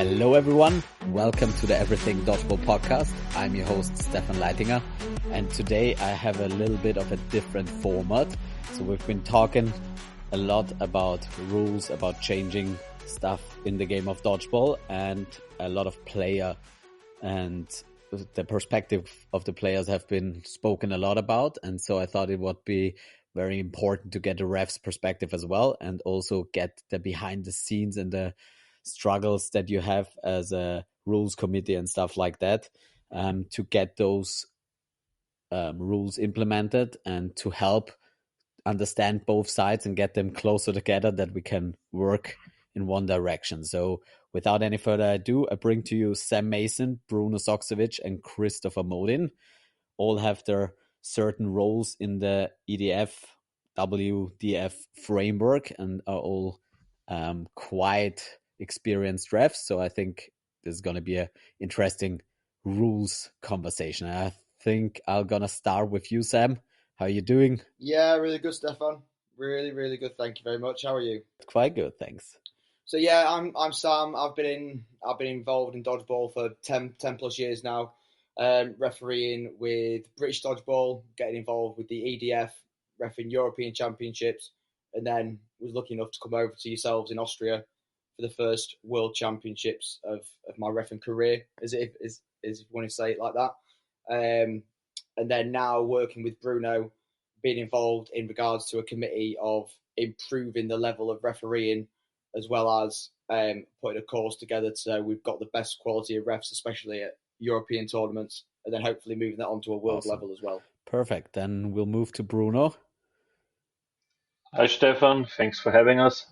Hello everyone, welcome to the Everything Dodgeball podcast. I'm your host Stefan Leitinger, and today I have a little bit of a different format. So we've been talking a lot about rules, about changing stuff in the game of dodgeball, and a lot of player and the perspective of the players have been spoken a lot about. And so I thought it would be very important to get the ref's perspective as well, and also get the behind the scenes and the struggles that you have as a rules committee and stuff like that, to get those rules implemented and to help understand both sides and get them closer together, that we can work in one direction. So without any further ado, I bring to you Sam Mason, Bruno Soksovic, and Christoffer Modin. All have their certain roles in the EDF WDF framework and are all quite experienced refs. So I think this is going to be an interesting rules conversation. I think I'm going to start with you, Sam. How are you doing? Yeah, really good, Stefan. Really good. Thank you very much. How are you? Quite good, thanks. So yeah, I'm Sam. I've been involved in dodgeball for 10 plus years now. Refereeing with British Dodgeball, getting involved with the EDF, refereeing European Championships, and then was lucky enough to come over to yourselves in Austria for the first World Championships of my refereeing career, as if you want to say it like that. And then now working with Bruno, being involved in regards to a committee of improving the level of refereeing, as well as putting a course together so we've got the best quality of refs, especially at European tournaments, and then hopefully moving that onto a world level as well. Perfect. Then we'll move to Bruno. Hi, Stefan. Thanks for having us.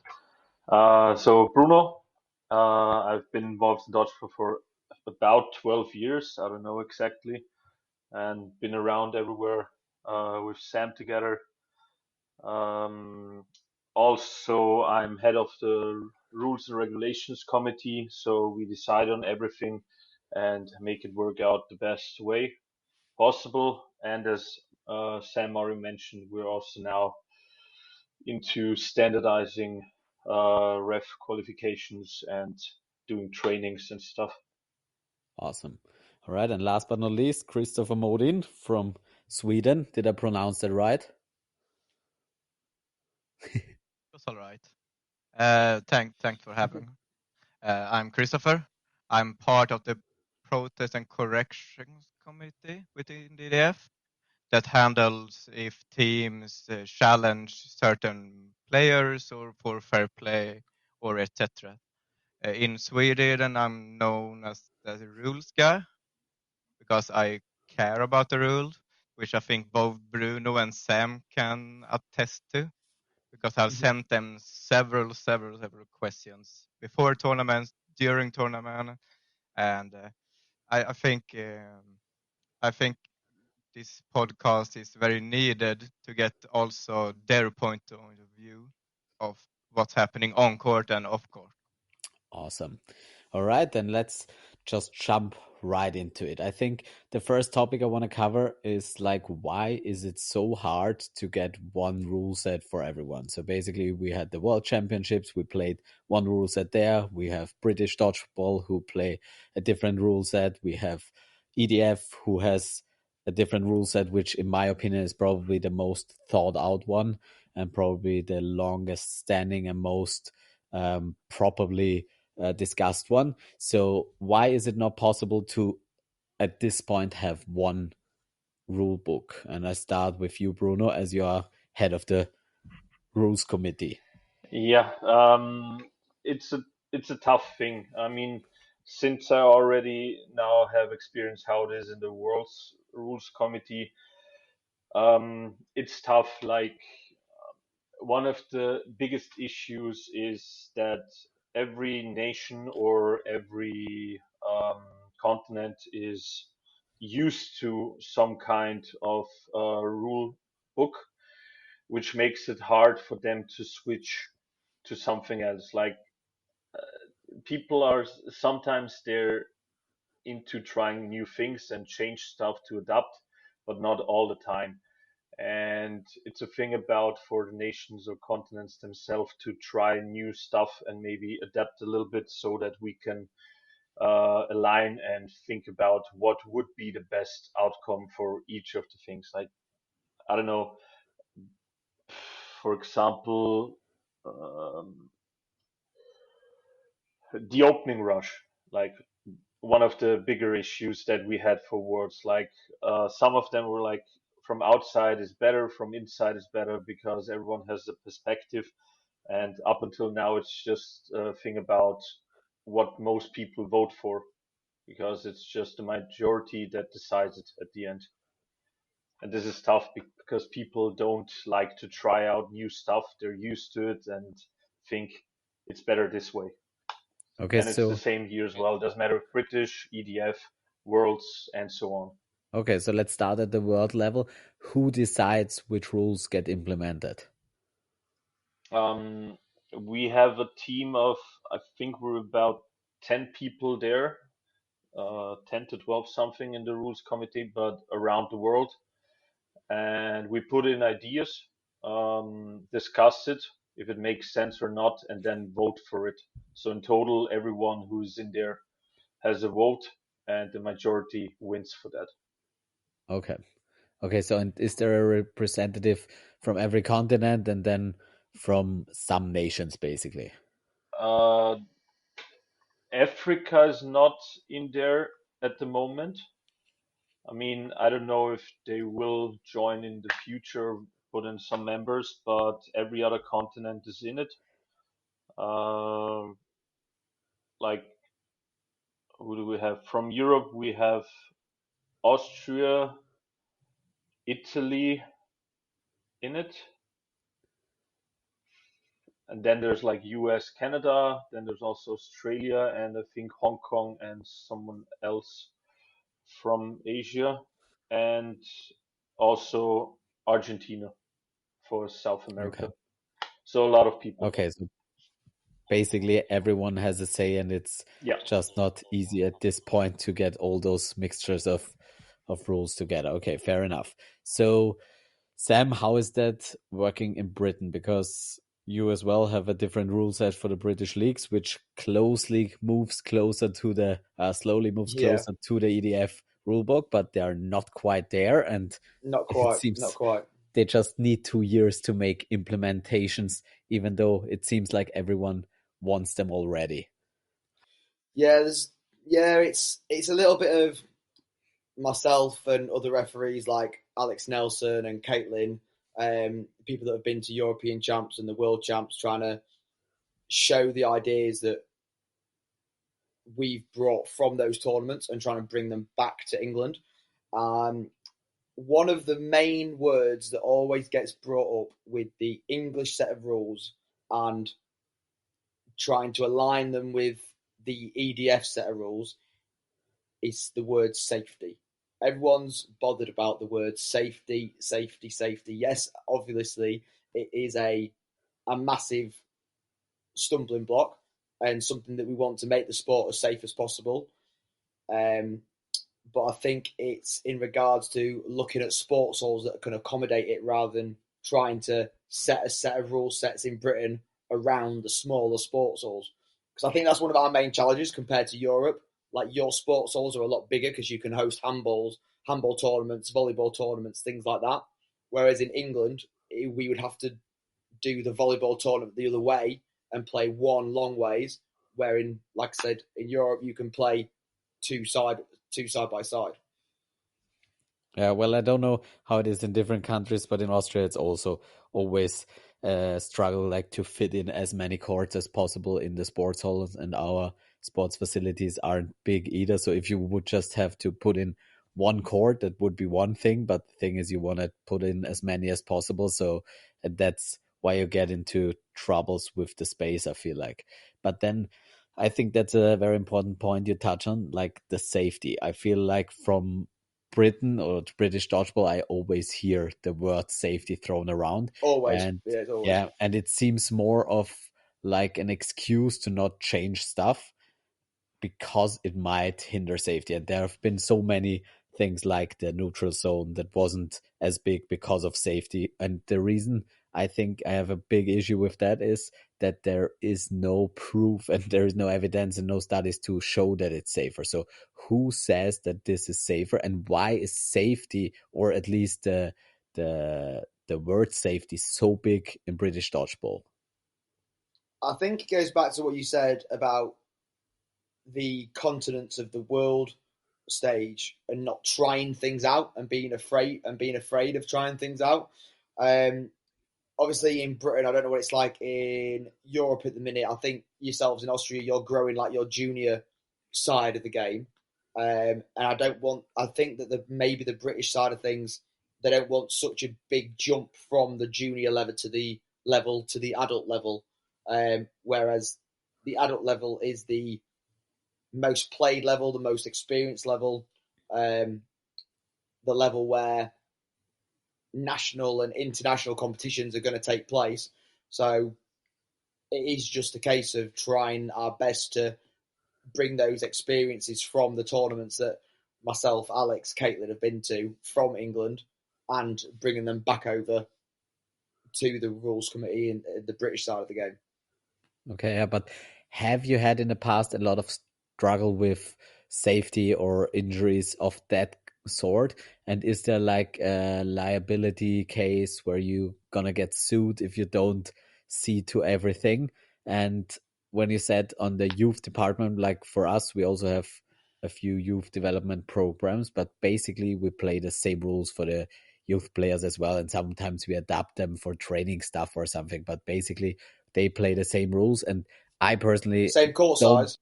So Bruno, I've been involved in dodgeball for about 12 years. I don't know exactly, and been around everywhere with Sam together. Also, I'm head of the Rules and Regulations Committee, so we decide on everything and make it work out the best way possible. And as Sam already mentioned, we're also now into standardizing ref qualifications and doing trainings and stuff. Awesome. All right, and last but not least, Christoffer Modin from Sweden. Did I pronounce that right? That's all right. Thanks for having. I'm Christoffer. I'm part of the Protest and Corrections Committee within DDF that handles if teams challenge certain players or for fair play or etc. In Sweden, I'm known as the rules guy because I care about the rules, which I think both Bruno and Sam can attest to, because I've sent them several questions before tournaments, during tournament, and I think this podcast is very needed to get also their point of view of what's happening on court and off court. Awesome. All right, then let's just jump right into it. I think the first topic I want to cover is like, why is it so hard to get one rule set for everyone? So basically we had the World Championships, we played one rule set there. We have British Dodgeball who play a different rule set. We have EDF who has a different rule set, which in my opinion is probably the most thought out one and probably the longest standing and most properly discussed one. So why is it not possible to, at this point, have one rule book? And I start with you, Bruno, as you are head of the rules committee. Yeah, it's a tough thing. I mean, since I already now have experienced how it is in the World's Rules Committee, it's tough. Like, one of the biggest issues is that every nation or every continent is used to some kind of rule book, which makes it hard for them to switch to something else. Like, people are sometimes they're into trying new things and change stuff to adapt, but not all the time. And it's a thing about for the nations or continents themselves to try new stuff and maybe adapt a little bit so that we can align and think about what would be the best outcome for each of the things. Like, I don't know, for example, the opening rush, like one of the bigger issues that we had for Worlds. Like, some of them were like, from outside is better, from inside is better, because everyone has a perspective. And up until now, it's just a thing about what most people vote for, because it's just the majority that decides it at the end. And this is tough because people don't like to try out new stuff. They're used to it and think it's better this way. Okay, And it's the so same here as well. It doesn't matter if British, EDF, Worlds, and so on. okay, so let's start at the world level. Who decides which rules get implemented? We have a team of, I think we're about 10 people there, 10 to 12 something in the rules committee, but around the world. And we put in ideas, discuss it, if it makes sense or not, and then vote for it. So in total, everyone who's in there has a vote, and the majority wins for that. Okay. Okay, so and is there a representative from every continent and then from some nations, basically? Africa is not in there at the moment. I mean, I don't know if they will join in the future, put in some members, but every other continent is in it. Like, who do we have? From Europe, we have Austria, Italy in it. And then there's like US, Canada, then there's also Australia, and I think Hong Kong and someone else from Asia, and also Argentina for South America. Okay. So a lot of people. Okay, so basically everyone has a say, and it's just not easy at this point to get all those mixtures of rules together. Okay, fair enough. So, Sam, how is that working in Britain? Because you as well have a different rule set for the British leagues, which slowly moves closer to the EDF rulebook, but they are not quite there, and Not it quite. seems Not quite. they just need 2 years to make implementations, even though it seems like everyone wants them already. Yeah, it's a little bit of myself and other referees like Alex Nelson and Caitlin, people that have been to European champs and the world champs, trying to show the ideas that we've brought from those tournaments and trying to bring them back to England. One of the main words that always gets brought up with the English set of rules and trying to align them with the EDF set of rules is the word safety. Everyone's bothered about the word safety, safety, safety. Yes, obviously, it is a massive stumbling block and something that we want to make the sport as safe as possible. But I think it's in regards to looking at sports halls that can accommodate it rather than trying to set a set of rule sets in Britain around the smaller sports halls. Because I think that's one of our main challenges compared to Europe. Like, your sports halls are a lot bigger because you can host handball tournaments, volleyball tournaments, things like that. Whereas in England, we would have to do the volleyball tournament the other way and play one long ways. Where in, like I said, in Europe you can play two side by side. Yeah, well, I don't know how it is in different countries, but in Austria it's also always struggle like to fit in as many courts as possible in the sports halls, and our sports facilities aren't big either. So if you would just have to put in one court, that would be one thing, but the thing is you want to put in as many as possible. So that's why you get into troubles with the space, I feel like. But then I think that's a very important point you touch on, like the safety. I feel like from Britain or British dodgeball, I always hear the word safety thrown around. Always. And Always. yeah, and it seems more of like an excuse to not change stuff because it might hinder safety. And there have been so many things like the neutral zone that wasn't as big because of safety. And the reason I think I have a big issue with that is that there is no proof and there is no evidence and no studies to show that it's safer. So who says that this is safer, and why is safety, or at least the word safety, so big in British dodgeball? I think it goes back to what you said about the continents of the world stage and not trying things out and being afraid of trying things out. Um, Obviously in Britain, I don't know what it's like in Europe at the minute. I think yourselves in Austria, you're growing like your junior side of the game. And I think that maybe the British side of things, they don't want such a big jump from the junior level to the adult level. Whereas the adult level is the most played level, the most experienced level, the level where national and international competitions are going to take place. So it is just a case of trying our best to bring those experiences from the tournaments that myself, Alex, Caitlin have been to from England, and bringing them back over to the rules committee and the British side of the game. Okay, yeah, but have you had in the past a lot of struggle with safety or injuries of that sort? And is there like a liability case where you gonna get sued if you don't see to everything? And when you said on the youth department, like for us, we also have a few youth development programs, but basically we play the same rules for the youth players as well. And sometimes we adapt them for training stuff or something, but basically they play the same rules. And I personally Same court don't. size.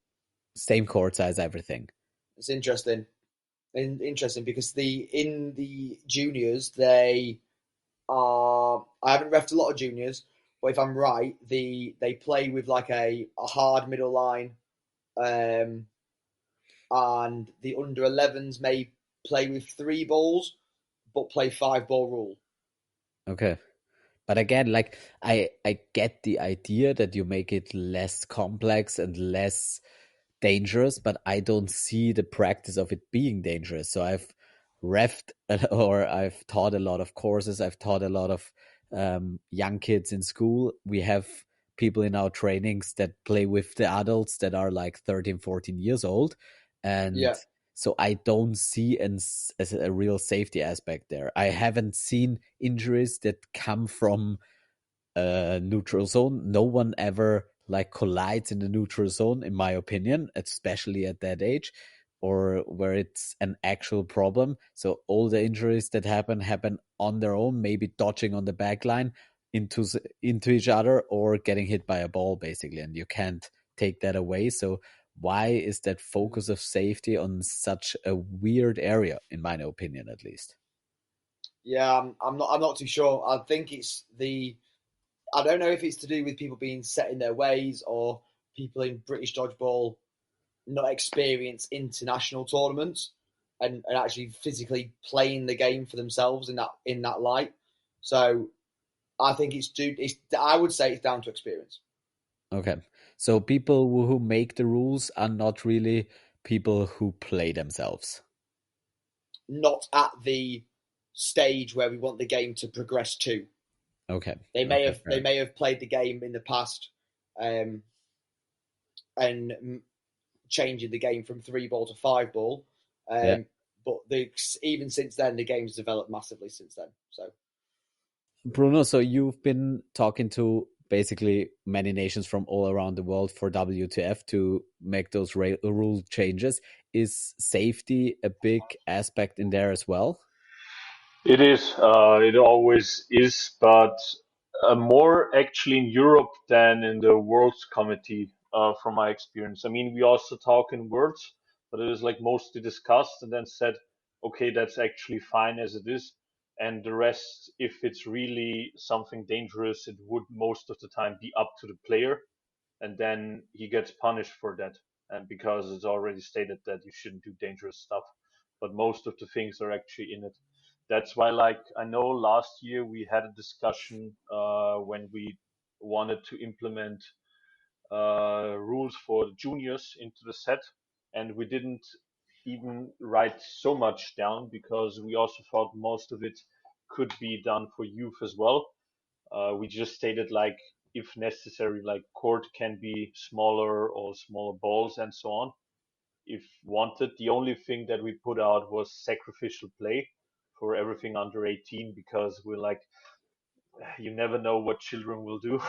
Same court size, everything. It's interesting. Interesting because in the juniors they are. I haven't refed a lot of juniors, but if I'm right, they play with like a hard middle line, um, and the under 11s may play with 3 balls, but play 5 ball rule. Okay. But again, like I get the idea that you make it less complex and less dangerous, but I don't see the practice of it being dangerous. So I've refed or I've taught a lot of courses. I've taught a lot of young kids in school. We have people in our trainings that play with the adults that are like 13, 14 years old. And Yeah, so I don't see as a real safety aspect there. I haven't seen injuries that come from neutral zone. No one ever like collides in the neutral zone, in my opinion, especially at that age, or where it's an actual problem. So all the injuries that happen on their own, maybe dodging on the back line into each other or getting hit by a ball, basically, and you can't take that away. So why is that focus of safety on such a weird area, in my opinion, at least? yeah. I'm not too sure. I think it's the. I don't know if it's to do with people being set in their ways or people in British dodgeball not experience international tournaments and actually physically playing the game for themselves in that light. So I think I would say it's down to experience. Okay. So people who make the rules are not really people who play themselves. Not at the stage where we want the game to progress to. Okay. They Fair. may have played the game in the past, and changing the game from 3 ball to 5 ball. Yeah. But even since then, the game's developed massively since then. So Bruno, so you've been talking to basically many nations from all around the world for WTF to make those rule changes. Is safety a big aspect in there as well? It is. It always is, but more actually in Europe than in the Worlds Committee, from my experience. I mean, we also talk in words, but it is like mostly discussed and then said, okay, that's actually fine as it is. And the rest, if it's really something dangerous, it would most of the time be up to the player, and then he gets punished for that. And because it's already stated that you shouldn't do dangerous stuff, but most of the things are actually in it. That's why, like, I know last year we had a discussion when we wanted to implement rules for the juniors into the set, and we didn't even write so much down because we also thought most of it could be done for youth as well. We just stated like if necessary, like court can be smaller or smaller balls and so on if wanted. The only thing that we put out was sacrificial play for everything under 18 because we're like, you never know what children will do.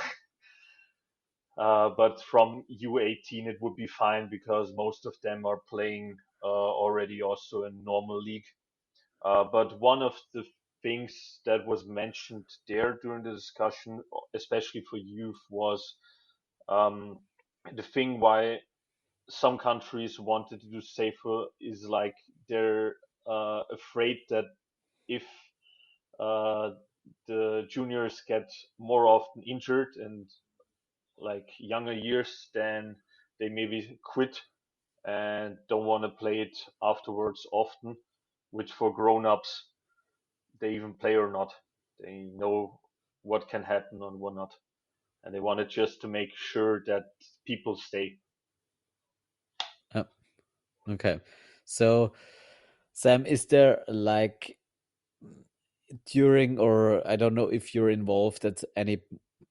But from U18 it would be fine because most of them are playing already also in normal league. But one of the things that was mentioned there during the discussion, especially for youth, was um, the thing why some countries wanted to do safer is like they're afraid that if uh, the juniors get more often injured and like younger years, then they maybe quit and don't want to play it afterwards often, which for grown-ups, they even play or not. They know what can happen and what not. And they wanted just to make sure that people stay. Okay. So, Sam, is there like during, or I don't know if you're involved at any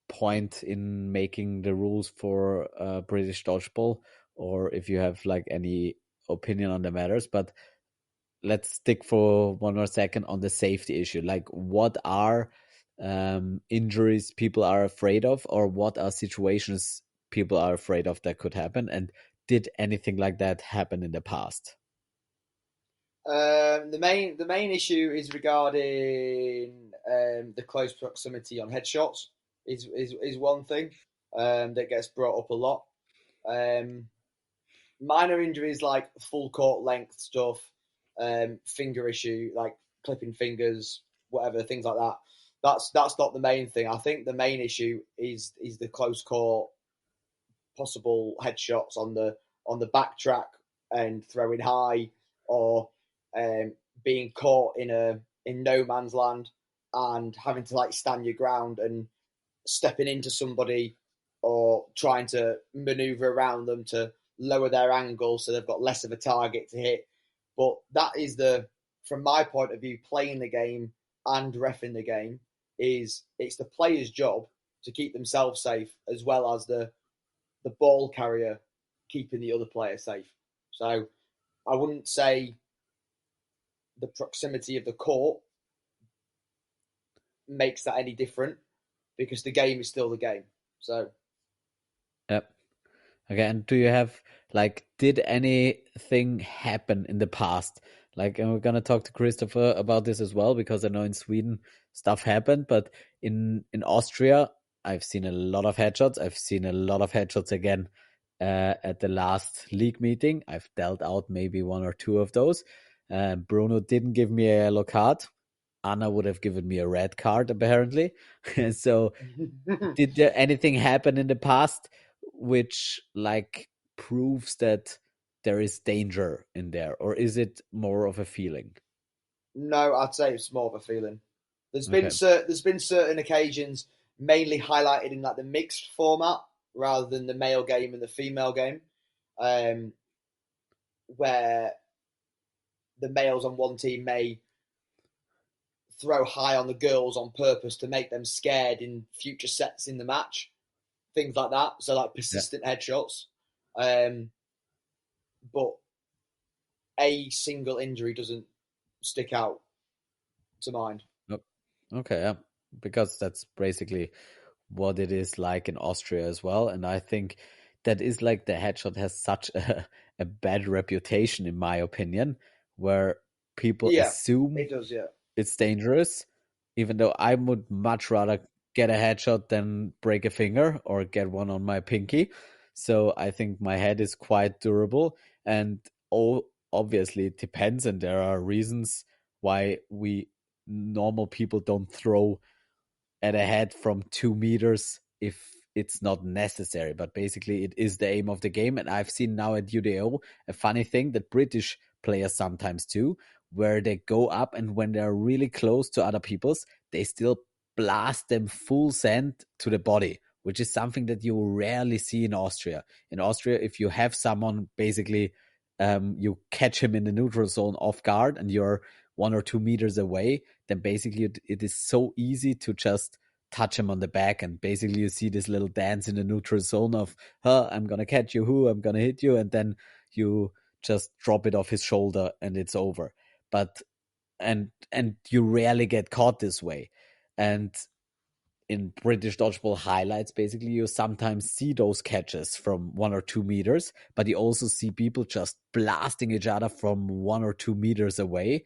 point in making the rules for British dodgeball, or if you have like any opinion on the matters, but let's stick for one more second on the safety issue. Like, what are injuries people are afraid of, or what are situations people are afraid of that could happen? And did anything like that happen in the past? The main issue is regarding the close proximity on headshots. Is one thing that gets brought up a lot. Minor injuries like full court length stuff, finger issue like clipping fingers, whatever things like that. That's not the main thing. I think the main issue is the close court possible headshots on the backtrack and throwing high, or being caught in no man's land and having to like stand your ground and stepping into somebody or trying to maneuver around them to lower their angle so they've got less of a target to hit. But that is from my point of view, playing the game and reffing the game it's the player's job to keep themselves safe as well as the ball carrier keeping the other player safe. So I wouldn't say the proximity of the court makes that any different because the game is still the game. So, Yep. Okay, and do you have like, did anything happen in the past? Like, and we're gonna talk to Christoffer about this as well because I know in Sweden stuff happened, but in Austria, I've seen a lot of headshots. I've seen a lot of headshots again at the last league meeting. I've dealt out maybe one or two of those. Bruno didn't give me a yellow card. Anna would have given me a red card apparently. So did there anything happen in the past which like proves that there is danger in there, or is it more of a feeling? no, I'd say it's more of a feeling. Okay. There's been certain occasions, mainly highlighted in like the mixed format rather than the male game and the female game, where the males on one team may throw high on the girls on purpose to make them scared in future sets in the match, things like that. So like persistent headshots, but a single injury doesn't stick out to mind. Okay, yeah, because that's basically what it is like in Austria as well. And I think that is like the headshot has such a bad reputation, in my opinion, where people Yeah, assume it does. Yeah, it's dangerous, even though I would much rather get a headshot than break a finger or get one on my pinky. So I think my head is quite durable, and obviously it depends, and there are reasons why we normal people don't throw at a head from 2 meters if it's not necessary. But basically, it is the aim of the game. And I've seen now at UDO a funny thing that British players sometimes do, where they go up and when they're really close to other people's, they still blast them full send to the body, which is something that you rarely see in Austria. In Austria, if you have someone basically you catch him in the neutral zone off guard and you're 1 or 2 meters away, then basically it is so easy to just touch him on the back, and basically you see this little dance in the neutral zone of, I'm gonna catch you, I'm gonna hit you, and then you just drop it off his shoulder and it's over. But and you rarely get caught this way. And in British dodgeball highlights, basically, you sometimes see those catches from 1 or 2 meters, but you also see people just blasting each other from 1 or 2 meters away,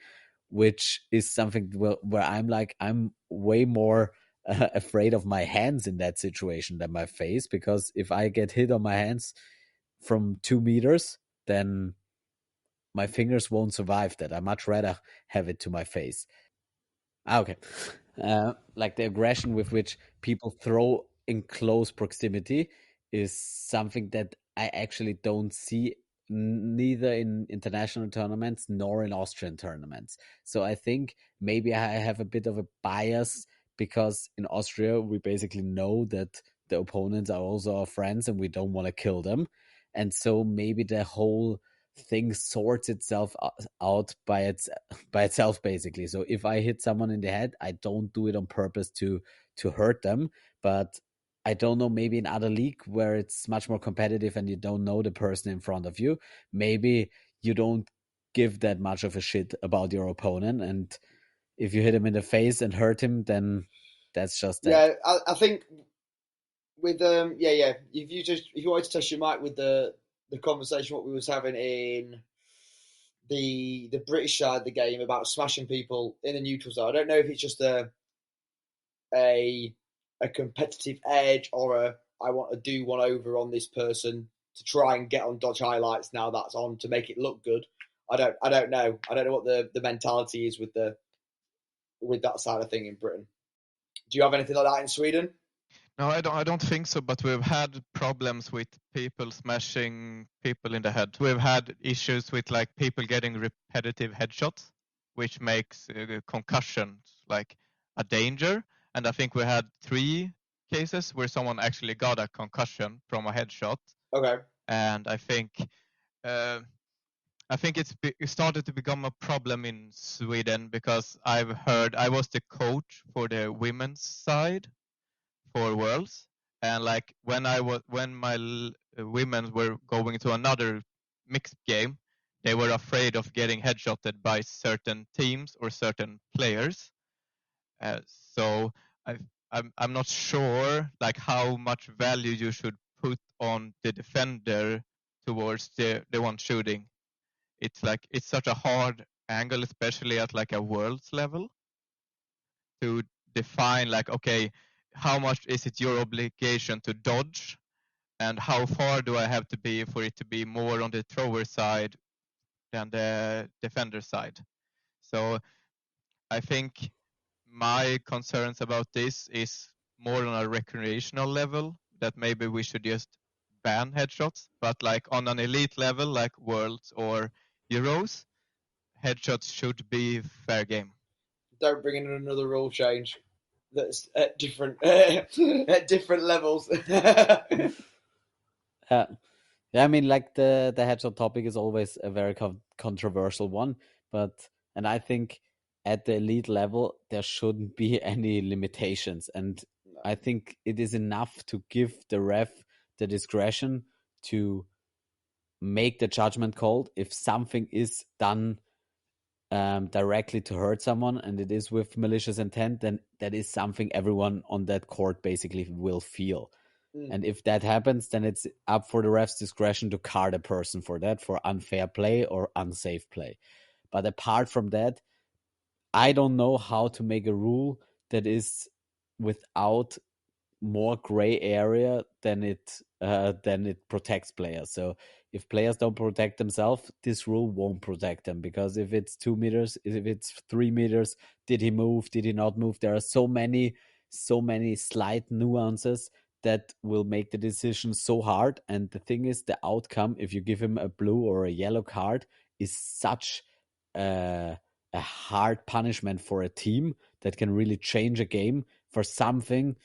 which is something where I'm way more afraid of my hands in that situation than my face, because if I get hit on my hands from 2 meters, then my fingers won't survive that. I much rather have it to my face. Okay. Like the aggression with which people throw in close proximity is something that I actually don't see neither in international tournaments nor in Austrian tournaments. So I think maybe I have a bit of a bias, because in Austria we basically know that the opponents are also our friends and we don't want to kill them. And so maybe the whole thing sorts itself out by itself, basically. So if I hit someone in the head, I don't do it on purpose to hurt them. But I don't know, maybe in other league where it's much more competitive and you don't know the person in front of you, maybe you don't give that much of a shit about your opponent, and if you hit him in the face and hurt him, then that's just that. Yeah, I think with if you wanted to test your mic with the conversation what we was having in the British side of the game about smashing people in the neutral zone. I don't know if it's just a competitive edge or a I want to do one over on this person to try and get on dodge highlights now that's on to make it look good. I don't know. I don't know what the mentality is with that side of thing in Britain. Do you have anything like that in Sweden? No, I don't think so, but we've had problems with people smashing people in the head. We've had issues with like people getting repetitive headshots, which makes concussions like a danger. And I think we had 3 cases where someone actually got a concussion from a headshot. Okay. And I think it started to become a problem in Sweden, because I've heard, I was the coach for the women's side for Worlds, and like when my women were going to another mixed game, they were afraid of getting headshotted by certain teams or certain players. So I'm not sure like how much value you should put on the defender towards the one shooting. It's like it's such a hard angle, especially at like a world's level, to define like, okay, how much is it your obligation to dodge, and how far do I have to be for it to be more on the thrower side than the defender side. So I think my concerns about this is more on a recreational level, that maybe we should just ban headshots, but like on an elite level like Worlds or Euros, headshots should be fair game. Don't bring in another rule change that's at different at different levels. Yeah, I mean, like the headshot topic is always a very controversial one, and I think at the elite level there shouldn't be any limitations, and I think it is enough to give the ref the discretion to make the judgment call. If something is done directly to hurt someone and it is with malicious intent, then that is something everyone on that court basically will feel. And if that happens, then it's up for the ref's discretion to card a person for that, for unfair play or unsafe play. But apart from that, I don't know how to make a rule that is without more gray area than it protects players. So if players don't protect themselves, this rule won't protect them, because if it's 2 meters, if it's 3 meters, did he move? Did he not move? There are so many slight nuances that will make the decision so hard. And the thing is, the outcome, if you give him a blue or a yellow card, is such a hard punishment for a team that can really change a game for something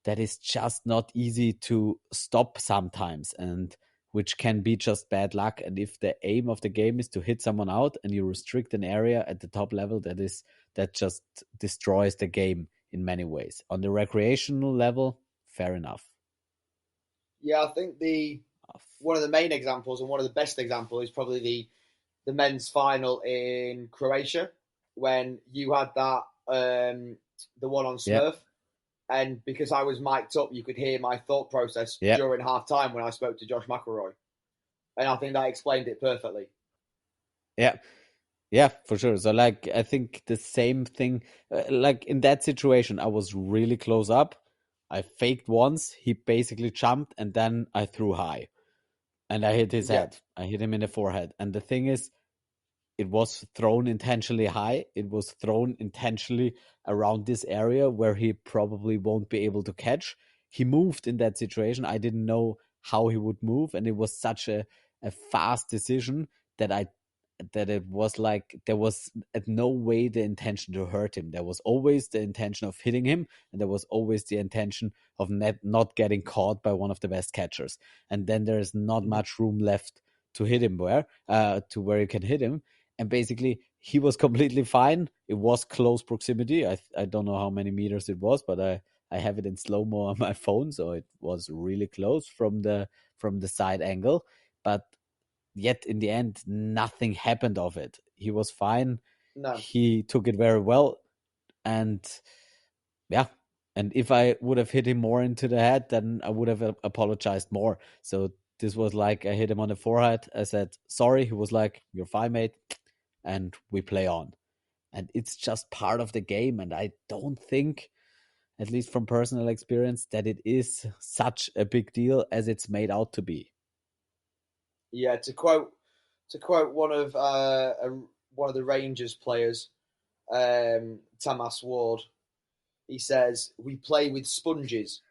that is just not easy to stop sometimes. And which can be just bad luck. And if the aim of the game is to hit someone out and you restrict an area at the top level, that just destroys the game in many ways. On the recreational level, fair enough. Yeah, I think one of the main examples and one of the best examples is probably the men's final in Croatia when you had that the one on Smurf. And because I was mic'd up, you could hear my thought process during half time when I spoke to Josh McElroy. And I think that explained it perfectly. Yeah, for sure. So, like, I think the same thing, like in that situation, I was really close up. I faked once. He basically jumped, and then I threw high. And I hit his head. I hit him in the forehead. And the thing is, it was thrown intentionally high. It was thrown intentionally around this area where he probably won't be able to catch. He moved in that situation. I didn't know how he would move, and it was such a fast decision that it was like there was at no way the intention to hurt him. There was always the intention of hitting him, and there was always the intention of not getting caught by one of the best catchers. And then there is not much room left to hit him where you can hit him. And basically, he was completely fine. It was close proximity. I don't know how many meters it was, but I have it in slow-mo on my phone, so it was really close from the side angle. But yet, in the end, nothing happened of it. He was fine. No. He took it very well. And yeah. And if I would have hit him more into the head, then I would have apologized more. So this was like I hit him on the forehead. I said, sorry. He was like, you're fine, mate. And we play on. And it's just part of the game. And I don't think, at least from personal experience, that it is such a big deal as it's made out to be. Yeah, to quote one of the Rangers players, Tamas Ward, he says, "We play with sponges."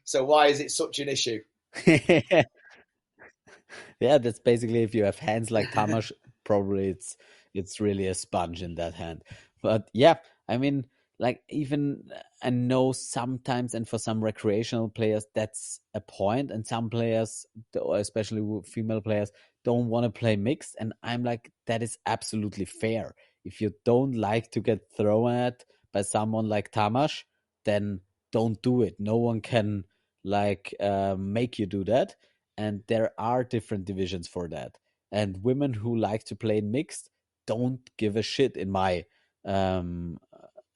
So why is it such an issue? Yeah, that's basically if you have hands like Tamas, probably it's really a sponge in that hand. But yeah, I mean, like even I know sometimes, and for some recreational players, that's a point, and some players, especially female players, don't want to play mixed, and I'm like, that is absolutely fair. If you don't like to get thrown at by someone like Tamas, then don't do it. No one can make you do that. And there are different divisions for that. And women who like to play in mixed don't give a shit in my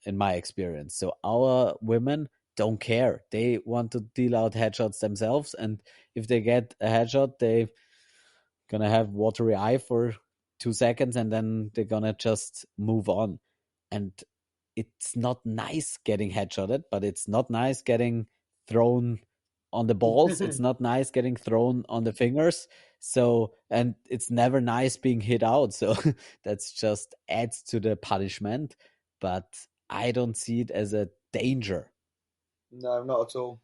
experience. So our women don't care. They want to deal out headshots themselves, and if they get a headshot, they gonna have watery eye for 2 seconds, and then they're gonna just move on. And it's not nice getting headshotted, but it's not nice getting thrown on the balls. It's not nice getting thrown on the fingers. So, and it's never nice being hit out. So that's just adds to the punishment. But I don't see it as a danger. No, not at all.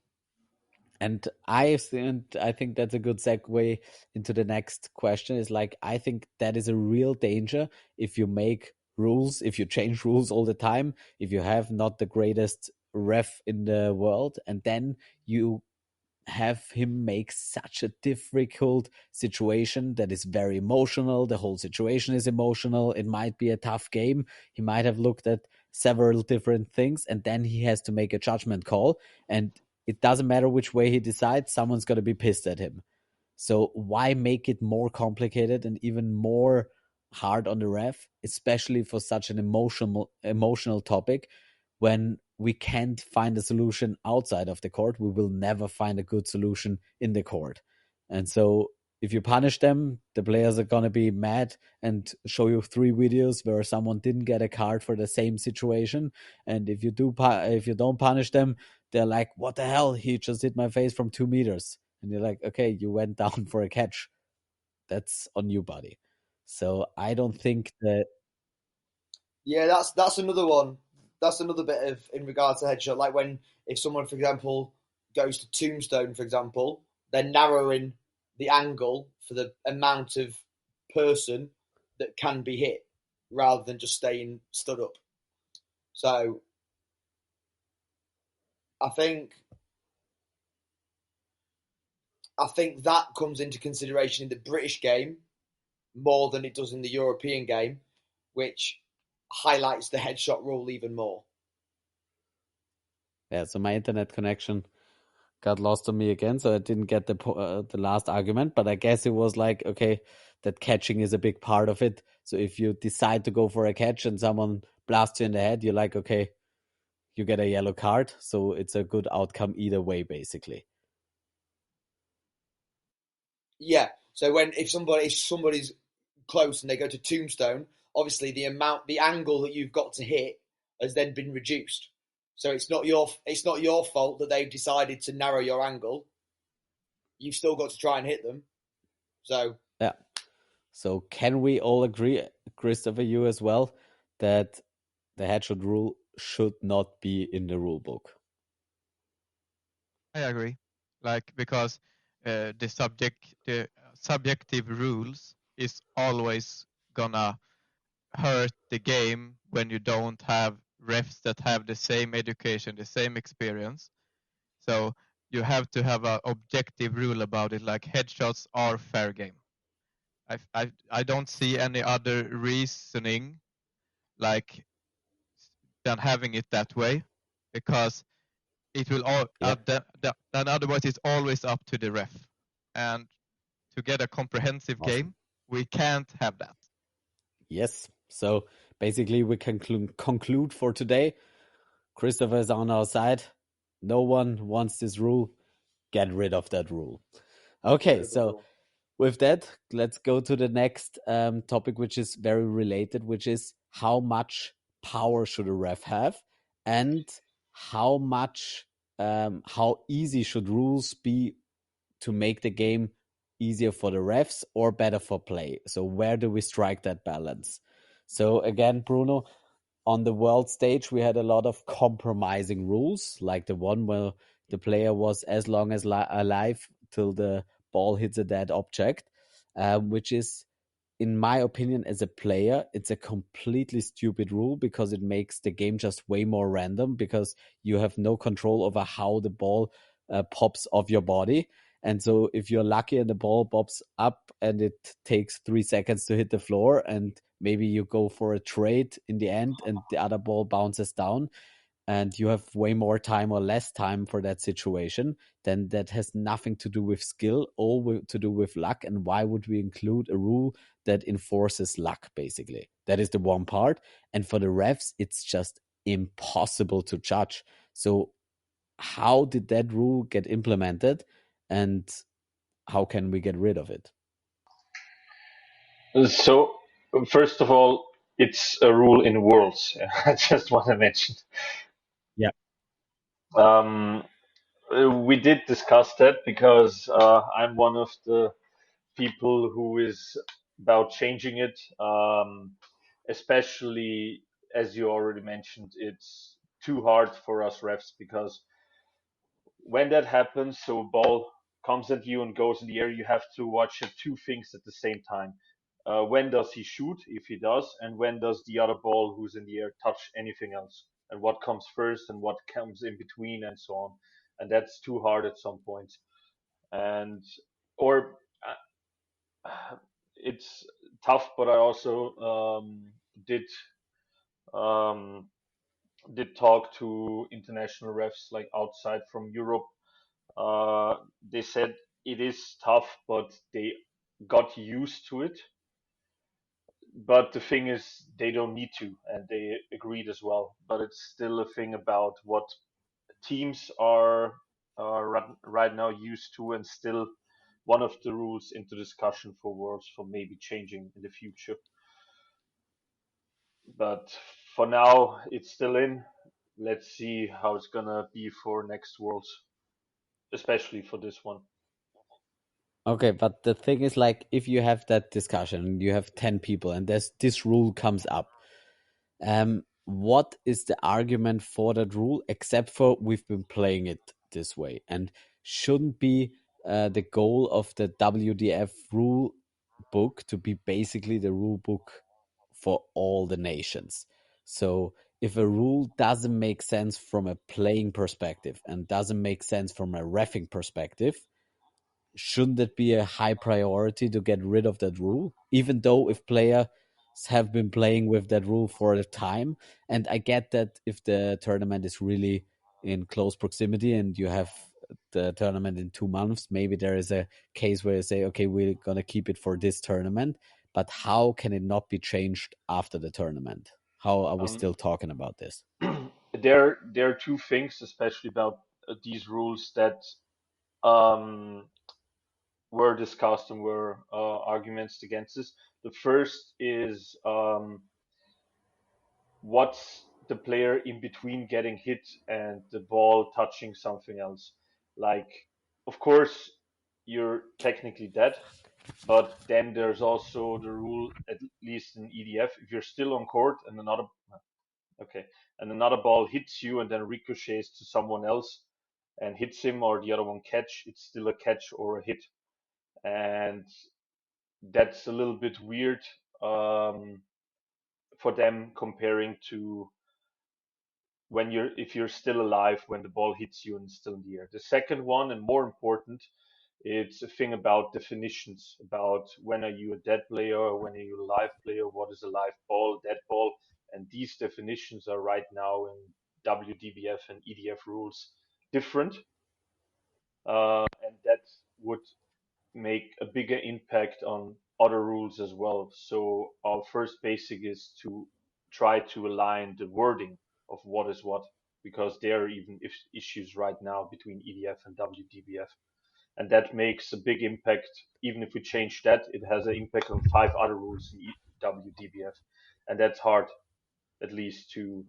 And I think that's a good segue into the next question. Is like, I think that is a real danger if you make rules, if you change rules all the time, if you have not the greatest ref in the world, and then you have him make such a difficult situation that is very emotional. The whole situation is emotional. It might be a tough game. He might have looked at several different things, and then he has to make a judgment call. And it doesn't matter which way he decides, someone's going to be pissed at him. So why make it more complicated and even more hard on the ref, especially for such an emotional topic, when we can't find a solution outside of the court? We will never find a good solution in the court. And so if you punish them, the players are going to be mad and show you 3 videos where someone didn't get a card for the same situation. And if you don't punish them, they're like, what the hell? He just hit my face from 2 meters. And you're like, okay, you went down for a catch. That's on you, buddy. So I don't think that. Yeah, that's another one. That's another bit of in regards to headshot. Like when if someone, for example, goes to tombstone, for example, they're narrowing the angle for the amount of person that can be hit rather than just staying stood up. So I think I think that comes into consideration in the British game more than it does in the European game, which highlights the headshot rule even more. Yeah, so my internet connection got lost on me again, so I didn't get the last argument. But I guess it was like, okay, that catching is a big part of it. So if you decide to go for a catch and someone blasts you in the head, you're like, okay, you get a yellow card. So it's a good outcome either way, basically. Yeah. So if somebody's close and they go to tombstone, obviously the angle that you've got to hit has then been reduced. So it's not your fault that they've decided to narrow your angle. You've still got to try and hit them. So yeah. So can we all agree, Christopher, you as well, that the headshot rule should not be in the rule book? I agree. Because the subjective rules is always gonna hurt the game when you don't have refs that have the same education, the same experience. So you have to have an objective rule about it, like headshots are fair game. I don't see any other reasoning than having it that way, because it will all and otherwise it's always up to the ref. And to get a comprehensive game, we can't have that. Yes. So basically we can conclude for today. Christopher is on our side. No one wants this rule. Get rid of that rule. Okay, so with that, let's go to the next topic, which is very related, which is how much power should a ref have, and how easy should rules be to make the game easier for the refs or better for play. So where do we strike that balance? So again, Bruno, on the world stage, we had a lot of compromising rules, like the one where the player was as long as alive till the ball hits a dead object, which is, in my opinion, as a player, it's a completely stupid rule because it makes the game just way more random because you have no control over how the ball pops off your body. And so if you're lucky and the ball pops up and it takes 3 seconds to hit the floor and maybe you go for a trade in the end and the other ball bounces down and you have way more time or less time for that situation, then that has nothing to do with skill, all to do with luck. And why would we include a rule that enforces luck, basically? That is the one part. And for the refs, it's just impossible to judge. So how did that rule get implemented and how can we get rid of it? So, first of all, it's a rule in worlds. I just want to mention. Yeah. We did discuss that because I'm one of the people who is about changing it. Especially as you already mentioned, it's too hard for us refs because when that happens, so a ball comes at you and goes in the air, you have to watch two things at the same time. When does he shoot, if he does, and when does the other ball who's in the air touch anything else, and what comes first and what comes in between, and so on. And that's too hard at some points. And or it's tough, but I also um, did talk to international refs like outside from Europe. They said it is tough, but they got used to it. But the thing is, they don't need to, and they agreed as well. But it's still a thing about what teams are right now used to, and still one of the rules into discussion for Worlds for maybe changing in the future. But for now, it's still in. Let's see how it's gonna be for next Worlds, especially for this one. Okay, but the thing is, like, if you have that discussion, you have 10 people, and this rule comes up. What is the argument for that rule, except for we've been playing it this way? And shouldn't be the goal of the WDF rule book to be basically the rule book for all the nations? So if a rule doesn't make sense from a playing perspective and doesn't make sense from a reffing perspective, shouldn't it be a high priority to get rid of that rule, even though if players have been playing with that rule for a time? And I get that if the tournament is really in close proximity and you have the tournament in 2 months, maybe there is a case where you say, okay, we're going to keep it for this tournament, but how can it not be changed after the tournament? How are we still talking about this? There are two things, especially about these rules that um, were discussed and were arguments against this. The first is what's the player in between getting hit and the ball touching something else. Like, of course, you're technically dead, but then there's also the rule, at least in EDF, if you're still on court and another ball hits you and then ricochets to someone else and hits him or the other one catch, it's still a catch or a hit. And that's a little bit weird for them comparing to if you're still alive when the ball hits you and it's still in the air. The second one, and more important, it's a thing about definitions, about when are you a dead player or when are you a live player, what is a live ball, dead ball, and these definitions are right now in WDBF and EDF rules different, and that would make a bigger impact on other rules as well. So our first basic is to try to align the wording of what is what, because there are even issues right now between EDF and WDBF. And that makes a big impact. Even if we change that, it has an impact on 5 other rules in WDBF. And that's hard, at least, to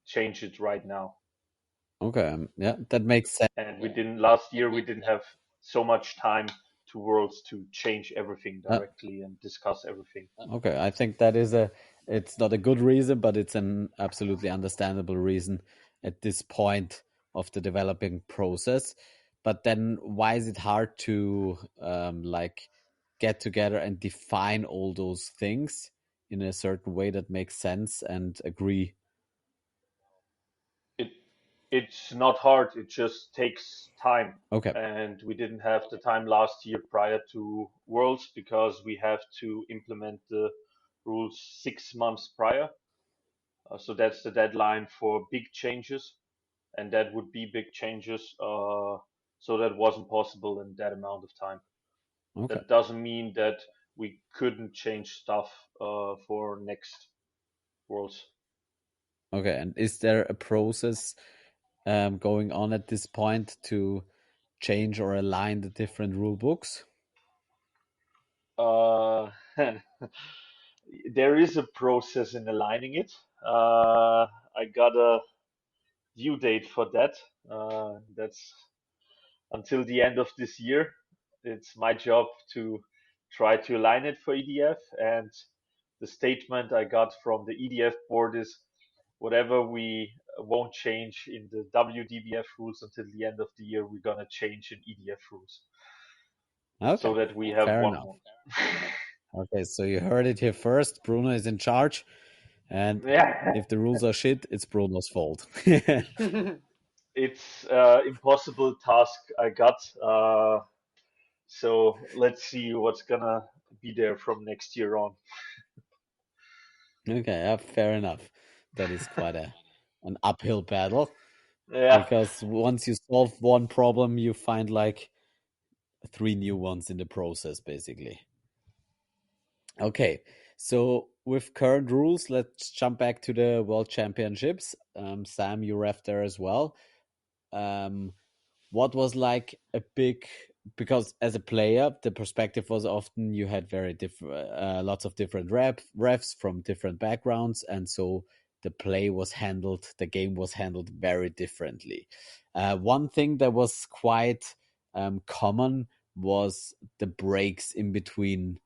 change it right now. Okay, yeah, that makes sense. And last year, we didn't have so much time to Worlds to change everything directly and discuss everything. Okay, I think that is it's not a good reason, but it's an absolutely understandable reason at this point of the developing process. But then why is it hard to like get together and define all those things in a certain way that makes sense and agree? It's not hard, it just takes time. Okay. And we didn't have the time last year prior to Worlds because we have to implement the rules 6 months prior. So that's the deadline for big changes, and that would be big changes. So that wasn't possible in that amount of time. Okay. That doesn't mean that we couldn't change stuff for next Worlds. Okay, and is there a process going on at this point to change or align the different rule books? There is a process in aligning it. I got a due date for that. That's until the end of this year. It's my job to try to align it for EDF. And the statement I got from the EDF board is whatever we won't change in the WDBF rules until the end of the year, we're going to change in EDF rules. Okay. So that we have Fair one enough. more. Okay, so you heard it here first. Bruno is in charge. And yeah. if the rules are shit, it's Bruno's fault. It's impossible task I got. So let's see what's gonna be there from next year on. Okay, fair enough. That is quite an uphill battle. Yeah. Because once you solve one problem, you find like 3 new ones in the process, basically. Okay, so with current rules, let's jump back to the World Championships. Sam, you ref there as well. What was like a big, because as a player, the perspective was often you had very different, lots of different refs from different backgrounds, and so the play was handled, the game was handled very differently. One thing that was quite common was the breaks in between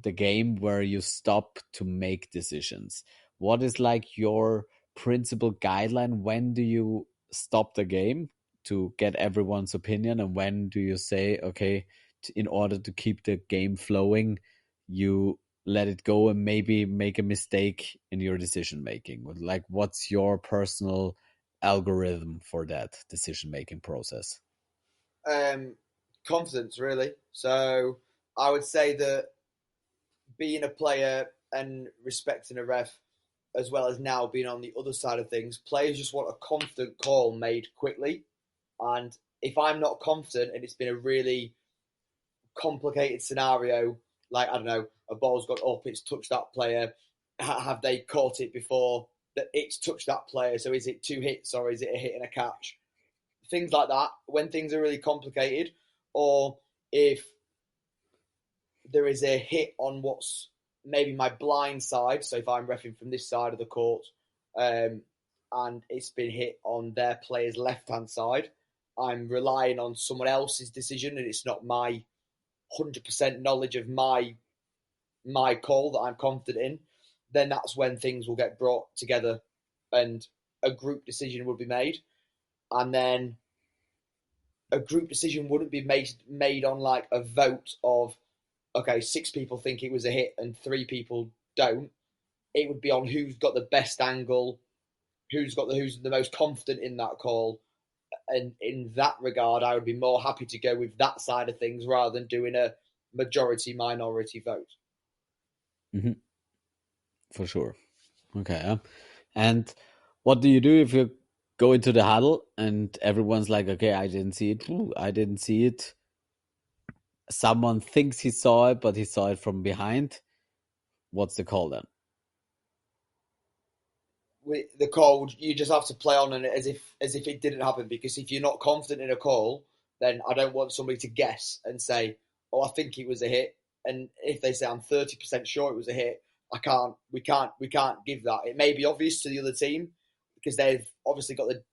the game where you stop to make decisions. What is like your principal guideline? When do you stop the game to get everyone's opinion, and when do you say, okay, in order to keep the game flowing, you let it go and maybe make a mistake in your decision making? Like, what's your personal algorithm for that decision making process? Confidence, really. So I would say that being a player and respecting a ref, as well as now being on the other side of things, players just want a confident call made quickly. And if I'm not confident and it's been a really complicated scenario, like, I don't know, a ball's gone up, it's touched that player, have they caught it before that it's touched that player? So is it 2 hits or is it a hit and a catch? Things like that, when things are really complicated, or if there is a hit on what's maybe my blind side. So if I'm reffing from this side of the court, and it's been hit on their player's left-hand side, I'm relying on someone else's decision, and it's not my 100% knowledge of my call that I'm confident in. Then that's when things will get brought together, and a group decision will be made, and then a group decision wouldn't be made on like a vote of, okay, 6 people think it was a hit and 3 people don't. It would be on who's got the best angle, who's the most confident in that call. And in that regard, I would be more happy to go with that side of things rather than doing a majority-minority vote. Mm-hmm. For sure. Okay. And what do you do if you go into the huddle and everyone's like, okay, I didn't see it. Ooh, I didn't see it. Someone thinks he saw it, but he saw it from behind. What's the call then? With the call, you just have to play on and as if it didn't happen, because if you're not confident in a call, then I don't want somebody to guess and say, "Oh, I think it was a hit." And if they say I'm 30% sure it was a hit, we can't give that. It may be obvious to the other team because they've obviously got the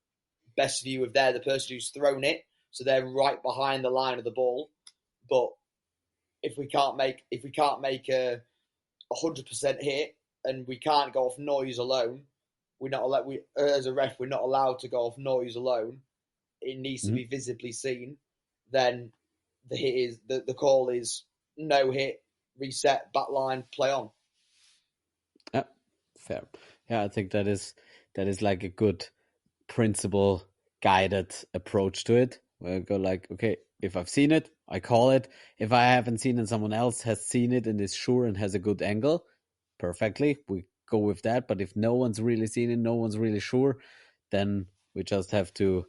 best view of the person who's thrown it, so they're right behind the line of the ball. But if we can't make a 100% hit and we can't go off noise alone, we're not allowed. As a ref, we're not allowed to go off noise alone. It needs to be visibly seen. Then the call is no hit, reset, back line, play on. Yeah, fair. Yeah, I think that is like a good principle guided approach to it. Where I go like, okay, if I've seen it, I call it. If I haven't seen it, someone else has seen it and is sure and has a good angle, perfectly, we go with that. But if no one's really seen it, no one's really sure, then we just have to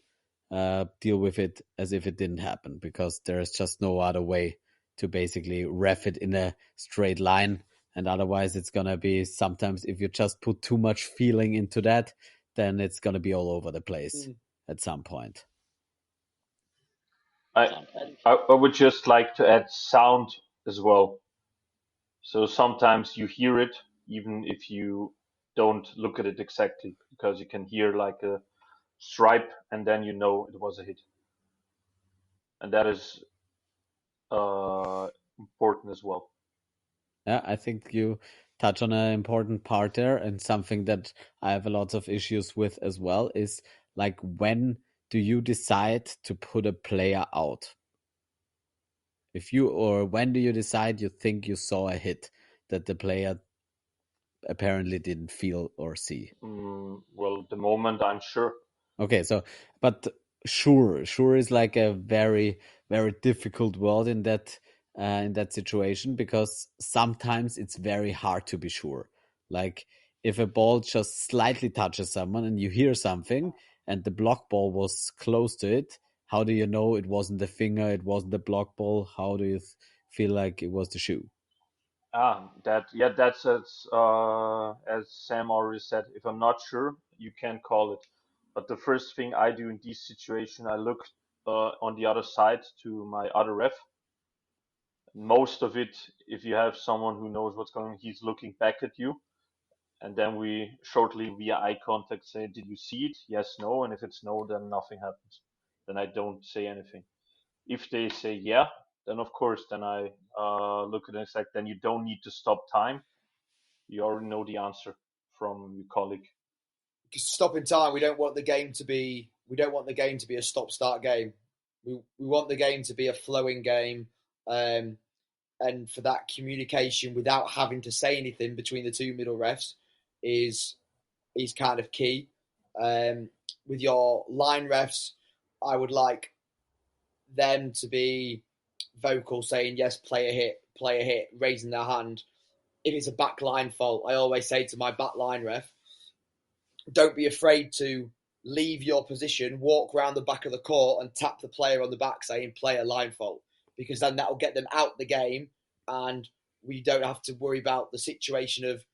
deal with it as if it didn't happen, because there's just no other way to basically ref it in a straight line. And otherwise it's going to be, sometimes if you just put too much feeling into that, then it's going to be all over the place at some point. I would just like to add sound as well. So sometimes you hear it even if you don't look at it exactly, because you can hear like a stripe and then you know it was a hit. And that is important as well. Yeah, I think you touch on an important part there, and something that I have a lot of issues with as well is like, when do you decide to put a player out? When do you decide you think you saw a hit that the player apparently didn't feel or see? Well, the moment I'm sure. Okay, so, but sure is like a very, very difficult word in that situation, because sometimes it's very hard to be sure. Like, if a ball just slightly touches someone and you hear something and the block ball was close to it, how do you know it wasn't the finger, it wasn't the block ball? How do you feel like it was the shoe? That's as Sam already said. If I'm not sure, you can call it. But the first thing I do in this situation, I look on the other side to my other ref. Most of it, if you have someone who knows what's going on, he's looking back at you. And then we shortly via eye contact say, did you see it? Yes, no. And if it's no, then nothing happens. Then I don't say anything. If they say yeah, then of course, then I look at it and say, then you don't need to stop time. You already know the answer from your colleague. Because stopping time, we don't want the game to be a stop-start game. We want the game to be a flowing game, and for that communication without having to say anything between the two middle refs is kind of key. With your line refs, I would like them to be vocal saying, yes, play a hit, raising their hand. If it's a backline fault, I always say to my backline ref, don't be afraid to leave your position, walk around the back of the court and tap the player on the back saying play a line fault, because then that'll get them out the game and we don't have to worry about the situation of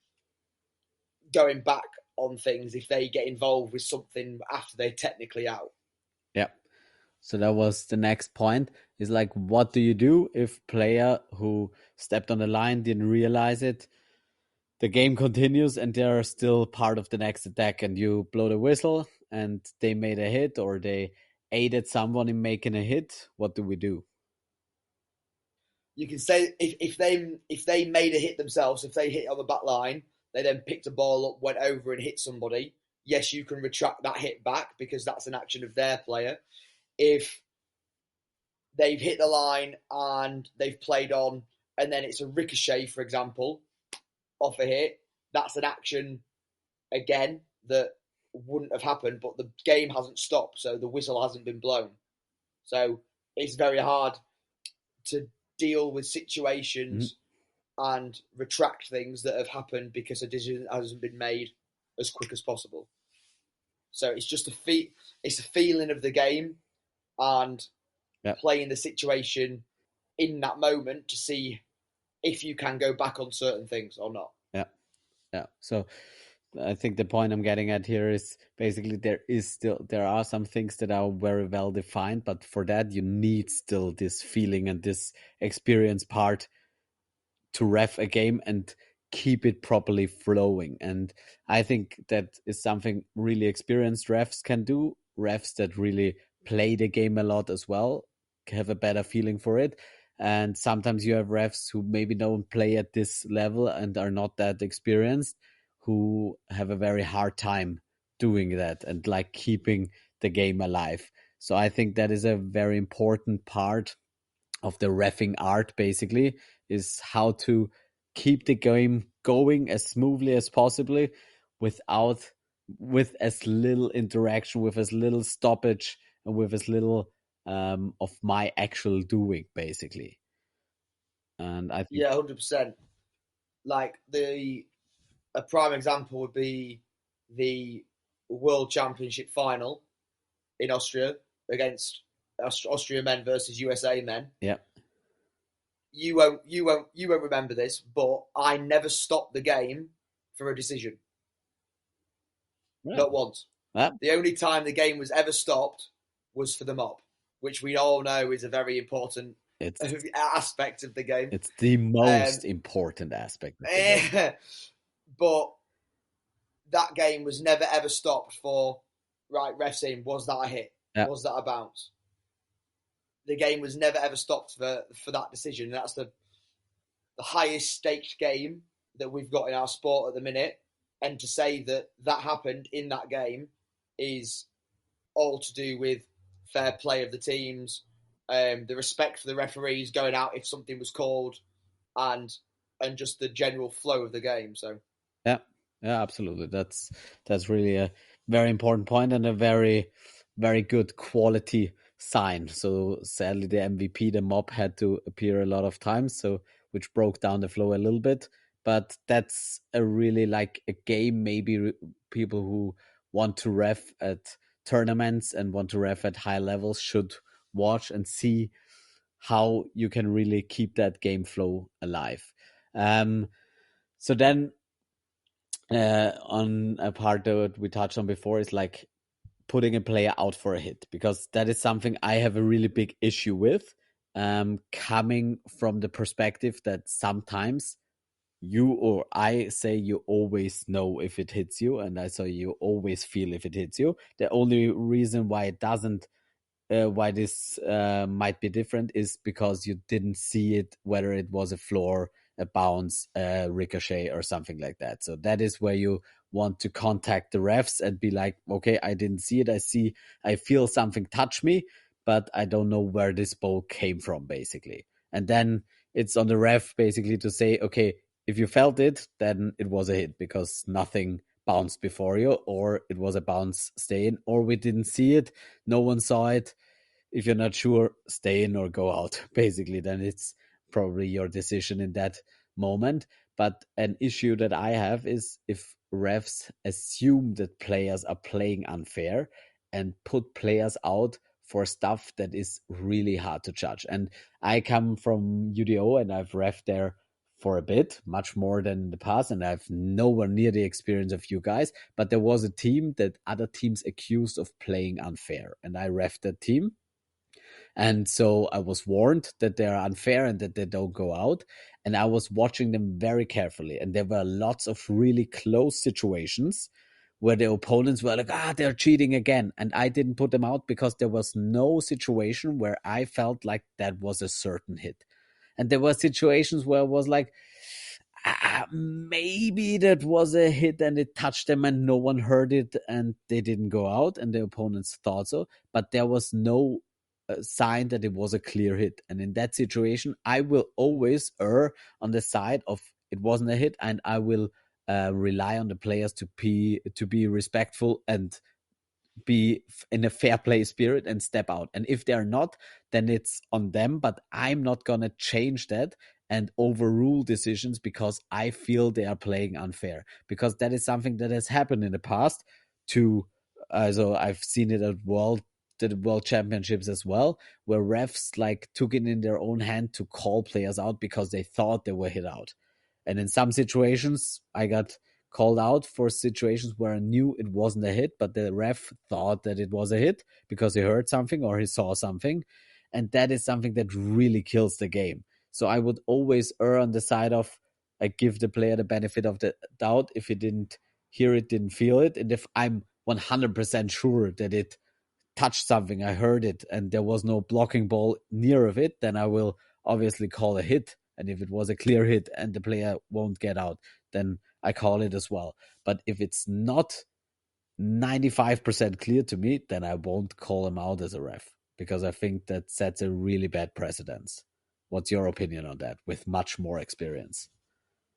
going back on things if they get involved with something after they're technically out. Yeah. So that was the next point, is like, what do you do if player who stepped on the line didn't realize it? The game continues and they're still part of the next attack, and you blow the whistle and they made a hit, or they aided someone in making a hit. What do we do? You can say if they made a hit themselves, if they hit on the back line, they then picked a ball up, went over and hit somebody, yes, you can retract that hit back because that's an action of their player. If they've hit the line and they've played on and then it's a ricochet, for example, off a hit, that's an action again that wouldn't have happened, but the game hasn't stopped, so the whistle hasn't been blown. So it's very hard to deal with situations and retract things that have happened because a decision hasn't been made as quick as possible. So it's just it's a feeling of the game and playing the situation in that moment to see if you can go back on certain things or not. Yeah. So I think the point I'm getting at here is basically there are some things that are very well defined, but for that you need still this feeling and this experience part to ref a game and keep it properly flowing. And I think that is something really experienced refs can do. Refs that really play the game a lot as well have a better feeling for it. And sometimes you have refs who maybe don't play at this level and are not that experienced, who have a very hard time doing that and like keeping the game alive. So I think that is a very important part of the reffing art, basically, is how to keep the game going as smoothly as possible with as little interaction, with as little stoppage, and with as little of my actual doing, basically. And I think 100%. Like a prime example would be the World Championship final in Austria against Austria men versus USA men. Yeah. You won't remember this, but I never stopped the game for a decision. Yeah. Not once. The only time the game was ever stopped was for the mop, which we all know is a very important aspect of the game. It's the most important aspect of the game. But that game was never ever stopped for, right, refs in, was that a hit? Yeah. Was that a bounce? The game was never ever stopped for that decision. That's the highest staked game that we've got in our sport at the minute. And to say that happened in that game is all to do with fair play of the teams, the respect for the referees going out if something was called, and just the general flow of the game. So yeah, absolutely. That's really a very important point and a very, very good quality sign. So sadly, the MVP, the mop, had to appear a lot of times, so which broke down the flow a little bit. But that's a really like a game maybe people who want to ref at tournaments and want to ref at high levels should watch and see how you can really keep that game flow alive. So then on a part that we touched on before is like putting a player out for a hit, because that is something I have a really big issue with, coming from the perspective that sometimes you or I say you always know if it hits you, and I say you always feel if it hits you. The only reason why it doesn't, why this might be different is because you didn't see it, whether it was a floor, a bounce, a ricochet, or something like that. So that is where you want to contact the refs and be like, okay, I didn't see it. I feel something touch me, but I don't know where this ball came from, basically. And then it's on the ref basically to say, okay, if you felt it, then it was a hit because nothing bounced before you, or it was a bounce staying, or we didn't see it, no one saw it. if you're not sure, stay in or go out. Basically, then it's probably your decision in that moment. But an issue that I have is if refs assume that players are playing unfair and put players out for stuff that is really hard to judge. And I come from UDO and I've ref there for a bit, much more than in the past, and I've nowhere near the experience of you guys. But there was a team that other teams accused of playing unfair, and I ref that team. And so I was warned that they're unfair and that they don't go out. And I was watching them very carefully. And there were lots of really close situations where the opponents were like, they're cheating again. And I didn't put them out because there was no situation where I felt like that was a certain hit. And there were situations where I was like, maybe that was a hit and it touched them and no one heard it and they didn't go out and the opponents thought so. But there was no sign that it was a clear hit. And in that situation, I will always err on the side of it wasn't a hit, and I will rely on the players to be respectful and be in a fair play spirit and step out. And if they're not, then it's on them. But I'm not going to change that and overrule decisions because I feel they are playing unfair. Because that is something that has happened in the past to, so I've seen it at the World Championships as well, where refs like took it in their own hand to call players out because they thought they were hit out. And in some situations, I got called out for situations where I knew it wasn't a hit, but the ref thought that it was a hit because he heard something or he saw something. And that is something that really kills the game. So I would always err on the side of I give the player the benefit of the doubt if he didn't hear it, didn't feel it. And if I'm 100% sure that it touched something, I heard it, and there was no blocking ball near of it, then I will obviously call a hit. And if it was a clear hit and the player won't get out, then I call it as well. But if it's not 95% clear to me, then I won't call him out as a ref because I think that sets a really bad precedence. What's your opinion on that with much more experience?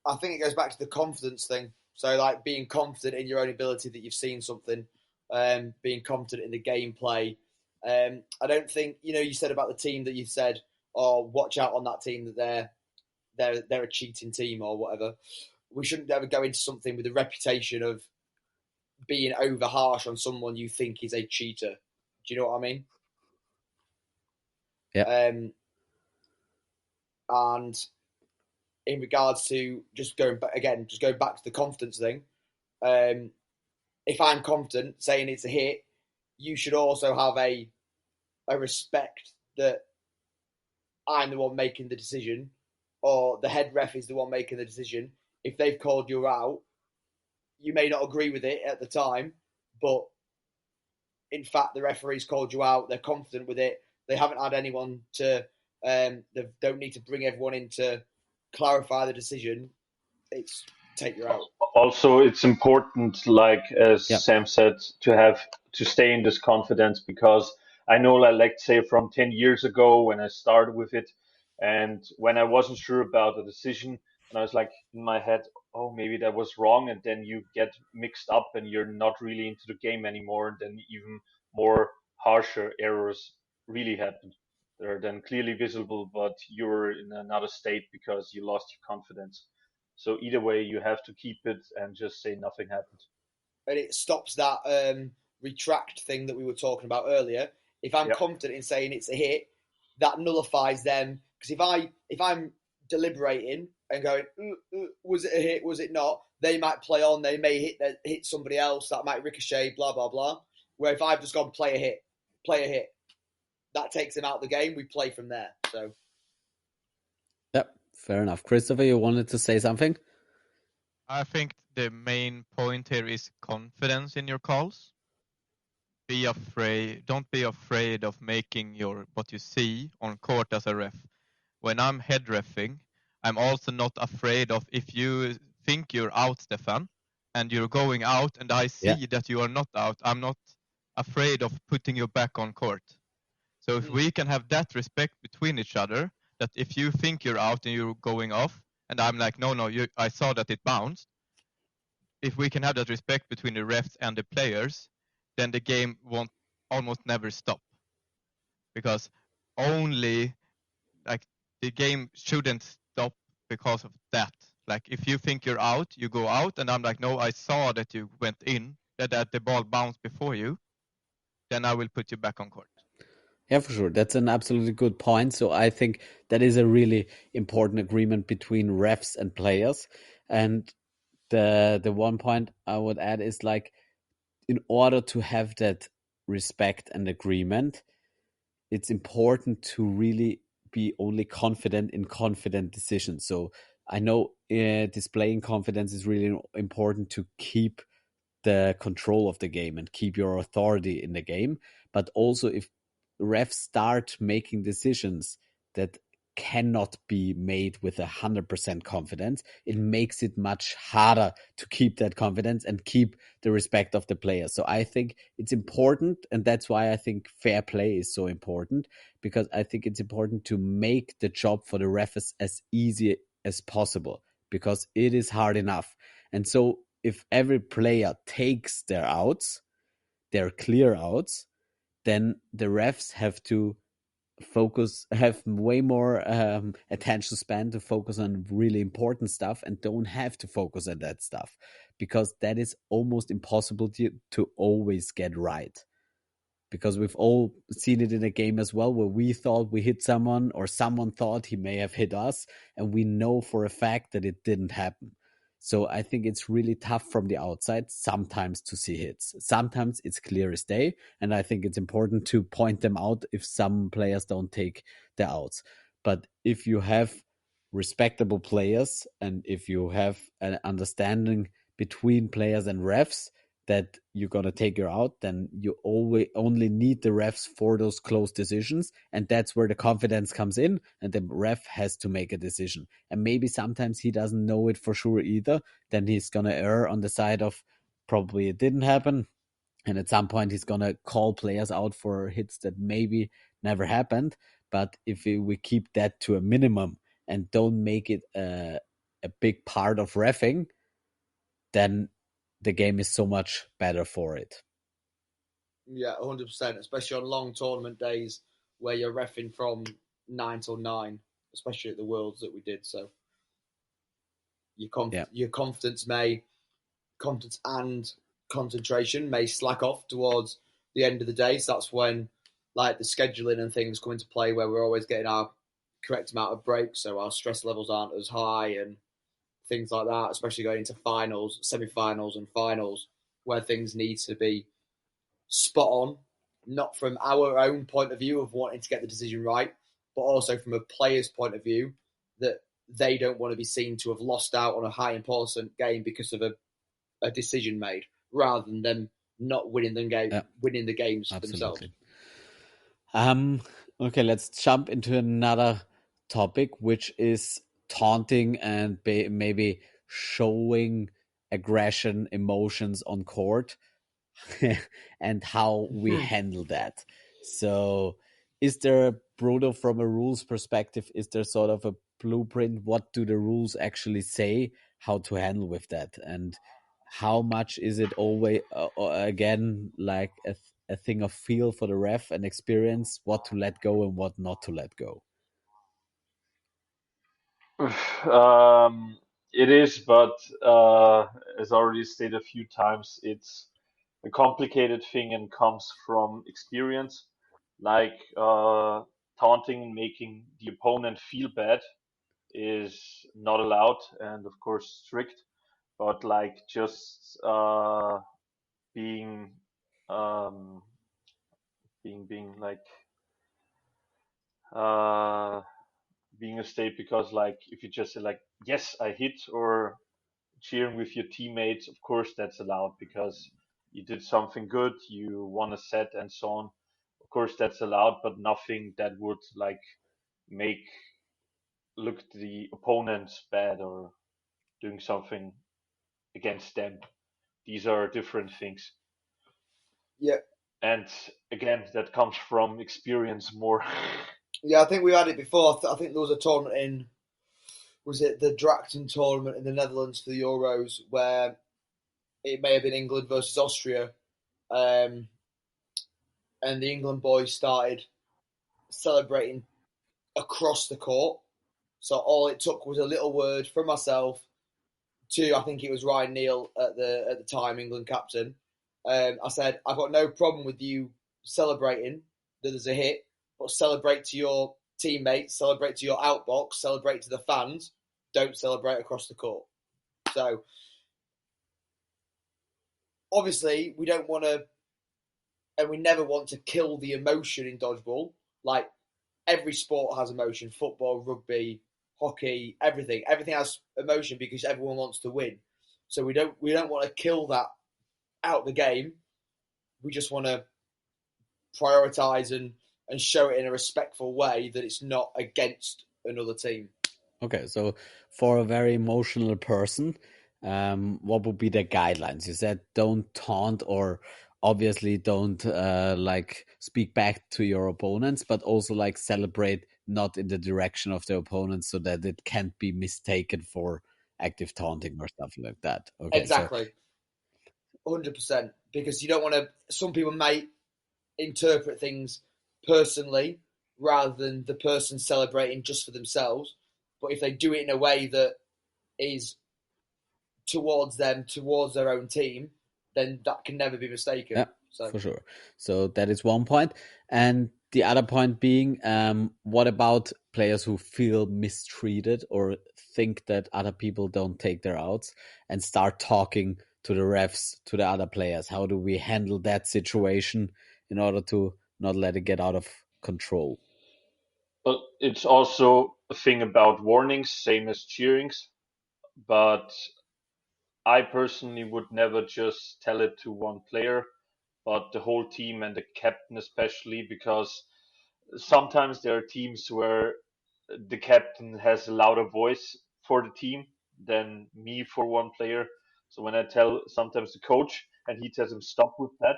I think it goes back to the confidence thing. So, like being confident in your own ability that you've seen something, being confident in the gameplay. I don't think you said about the team that you said, "Oh, watch out on that team that they're a cheating team or whatever." We shouldn't ever go into something with a reputation of being over harsh on someone you think is a cheater. Do you know what I mean? Yeah. And in regards to just going back to the confidence thing, if I'm confident saying it's a hit, you should also have a respect that I'm the one making the decision, or the head ref is the one making the decision. If they've called you out, you may not agree with it at the time, but in fact, the referee's called you out. They're confident with it. They haven't had anyone to. They don't need to bring everyone in to clarify the decision. It's take you out. Also, it's important, like as Yeah. Sam said, to stay in this confidence, because I know, like, let's say from 10 years ago when I started with it, and when I wasn't sure about the decision, and I was like in my head, oh, maybe that was wrong, and then you get mixed up and you're not really into the game anymore, and then even more harsher errors really happen. They're then clearly visible, but you're in another state because you lost your confidence. So either way, you have to keep it and just say nothing happened. And it stops that retract thing that we were talking about earlier. If I'm Yep. confident in saying it's a hit, that nullifies them. Because if I'm deliberating and going, was it a hit? Was it not? They might play on. They may hit somebody else. That might ricochet. Blah blah blah. Where if I've just gone play a hit, that takes them out of the game. We play from there. So. Yep. Fair enough. Christoffer, you wanted to say something? I think the main point here is confidence in your calls. Don't be afraid of making what you see on court as a ref. When I'm head reffing, I'm also not afraid of if you think you're out, Stefan, and you're going out and I see that you are not out, I'm not afraid of putting you back on court. So if we can have that respect between each other, that if you think you're out and you're going off, and I'm like, no, I saw that it bounced. If we can have that respect between the refs and the players, then the game won't almost never stop. because only like the game shouldn't stop because of that. Like if you think you're out, you go out, and I'm like, no, I saw that you went in, that the ball bounced before you, then I will put you back on court. Yeah, for sure. That's an absolutely good point. So I think that is a really important agreement between refs and players. And the one point I would add is like, in order to have that respect and agreement, it's important to really be only confident in confident decisions. So I know displaying confidence is really important to keep the control of the game and keep your authority in the game. But also, if refs start making decisions that cannot be made with 100% confidence, it makes it much harder to keep that confidence and keep the respect of the players. So I think it's important, and that's why I think fair play is so important, because I think it's important to make the job for the refs as easy as possible, because it is hard enough. And so if every player takes their outs, their clear outs, then the refs have to have way more attention span to focus on really important stuff and don't have to focus on that stuff, because that is almost impossible to always get right. Because we've all seen it in a game as well, where we thought we hit someone or someone thought he may have hit us, and we know for a fact that it didn't happen. So I think it's really tough from the outside sometimes to see hits. Sometimes it's clear as day, and I think it's important to point them out if some players don't take the outs. But if you have respectable players and if you have an understanding between players and refs that you're going to take her out, then you always only need the refs for those close decisions. And that's where the confidence comes in, and the ref has to make a decision. And maybe sometimes he doesn't know it for sure either. Then he's going to err on the side of probably it didn't happen. And at some point, he's going to call players out for hits that maybe never happened. But if we keep that to a minimum and don't make it a big part of reffing, then the game is so much better for it. Yeah, 100%, especially on long tournament days where you're reffing from 9 till 9, especially at the Worlds that we did. So your confidence and concentration may slack off towards the end of the day. So that's when like the scheduling and things come into play, where we're always getting our correct amount of breaks, so our stress levels aren't as high and things like that, especially going into finals, semi-finals and finals, where things need to be spot on, not from our own point of view of wanting to get the decision right, but also from a player's point of view that they don't want to be seen to have lost out on a high important game because of a decision made, rather than them not winning the games themselves. Okay, let's jump into another topic, which is taunting and maybe showing aggression, emotions on court, and how we handle that. So is there, Bruno, from a rules perspective, is there sort of a blueprint? What do the rules actually say how to handle with that? And how much is it always, again, like a thing of feel for the ref and experience, what to let go and what not to let go? It is, but as already stated a few times, it's a complicated thing and comes from experience. Like taunting and making the opponent feel bad is not allowed, and of course strict. But like just being being like uh, being a state, because like if you just say like yes I hit, or cheering with your teammates, of course that's allowed because you did something good, you won a set and so on. Of course that's allowed, but nothing that would like make look the opponents bad or doing something against them. These are different things. Yeah. And again, that comes from experience more. Yeah, I think we had it before. I think there was a tournament in, was it the Drachten tournament in the Netherlands for the Euros, where it may have been England versus Austria, and the England boys started celebrating across the court. So all it took was a little word from myself to, I think it was Ryan Neal at the time, England captain. I said, I've got no problem with you celebrating that there's a hit, but celebrate to your teammates, celebrate to your outbox, celebrate to the fans. Don't celebrate across the court. So obviously we don't want to, and we never want to kill the emotion in dodgeball. Like, every sport has emotion: football, rugby, hockey, everything. Everything has emotion because everyone wants to win. So we don't want to kill that out the game. We just want to prioritize and show it in a respectful way that it's not against another team. Okay, so for a very emotional person, what would be the guidelines? You said don't taunt, or obviously don't like speak back to your opponents, but also like celebrate not in the direction of the opponent so that it can't be mistaken for active taunting or stuff like that. Okay, exactly. 100%. Because you don't want to, some people may interpret things personally rather than the person celebrating just for themselves. But if they do it in a way that is towards them, towards their own team, then that can never be mistaken. Yeah, for sure. So that is one point. And the other point being, what about players who feel mistreated or think that other people don't take their outs and start talking to the refs, to the other players? How do we handle that situation in order to not let it get out of control? But it's also a thing about warnings, same as cheerings. But I personally would never just tell it to one player, but the whole team and the captain especially, because sometimes there are teams where the captain has a louder voice for the team than me for one player. So when I tell sometimes the coach and he tells him stop with that,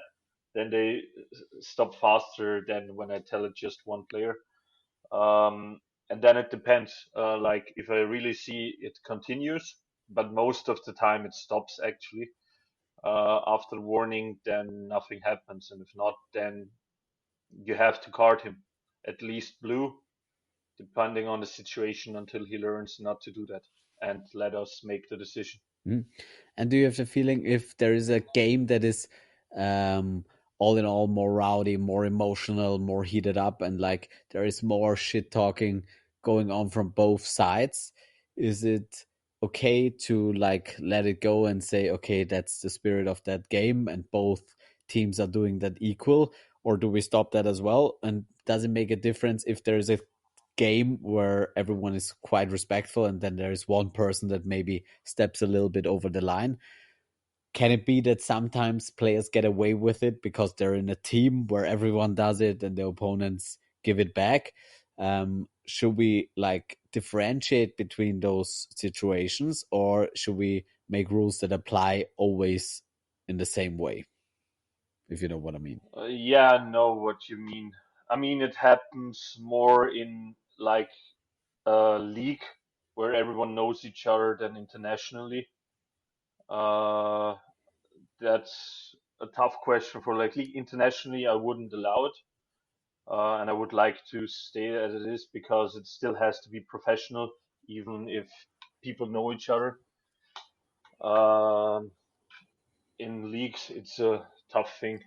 then they stop faster than when I tell it just one player. And then it depends. Like if I really see it continues, but most of the time it stops actually. After warning, then nothing happens, and if not, then you have to card him, at least blue, depending on the situation, until he learns not to do that and let us make the decision. And do you have the feeling if there is a game that is all in all more rowdy, more emotional, more heated up, and like there is more shit talking going on from both sides, is it okay to like let it go and say, okay, that's the spirit of that game and both teams are doing that equal? Or do we stop that as well? And does it make a difference if there is a game where everyone is quite respectful and then there is one person that maybe steps a little bit over the line? Can it be that sometimes players get away with it because they're in a team where everyone does it and the opponents give it back? Should we like differentiate between those situations, or should we make rules that apply always in the same way? If you know what I mean. Yeah, I know what you mean. I mean, it happens more in like a league where everyone knows each other than internationally. That's a tough question for like league. Internationally, I wouldn't allow it, and I would like to stay as it is because it still has to be professional, even if people know each other. Um, in leagues, it's a tough thing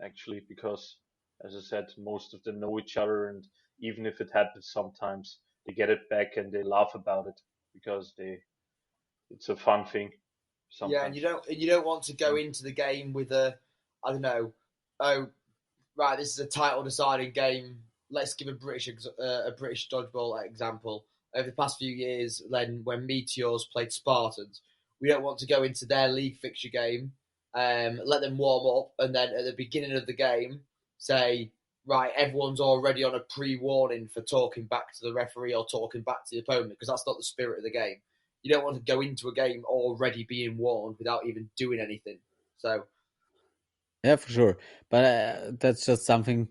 actually because, as I said, most of them know each other, and even if it happens, sometimes they get it back and they laugh about it because it's a fun thing. Sometimes. Yeah, and you don't want to go into the game with a, I don't know, oh, right, this is a title deciding game. Let's give a British dodgeball example. Over the past few years, then when Meteors played Spartans, we don't want to go into their league fixture game, let them warm up, and then at the beginning of the game say, right, everyone's already on a pre-warning for talking back to the referee or talking back to the opponent, because that's not the spirit of the game. You don't want to go into a game already being warned without even doing anything. So yeah, for sure. But that's just something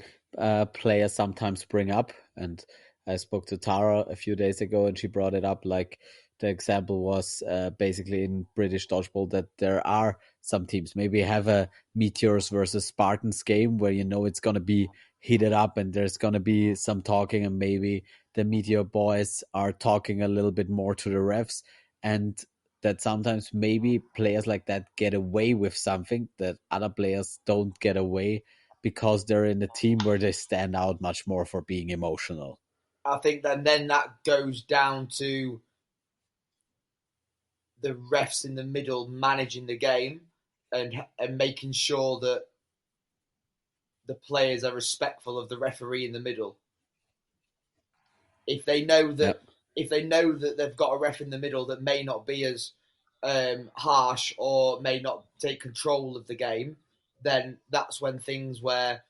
players sometimes bring up. And I spoke to Tara a few days ago and she brought it up. Like the example was basically in British dodgeball that there are some teams maybe have a Meteors versus Spartans game where you know it's going to be heated up and there's going to be some talking, and maybe the media boys are talking a little bit more to the refs, and that sometimes maybe players like that get away with something that other players don't get away because they're in a team where they stand out much more for being emotional. I think then that goes down to the refs in the middle managing the game and making sure that the players are respectful of the referee in the middle. If they know that they've got a ref in the middle that may not be as harsh or may not take control of the game, then that's when things where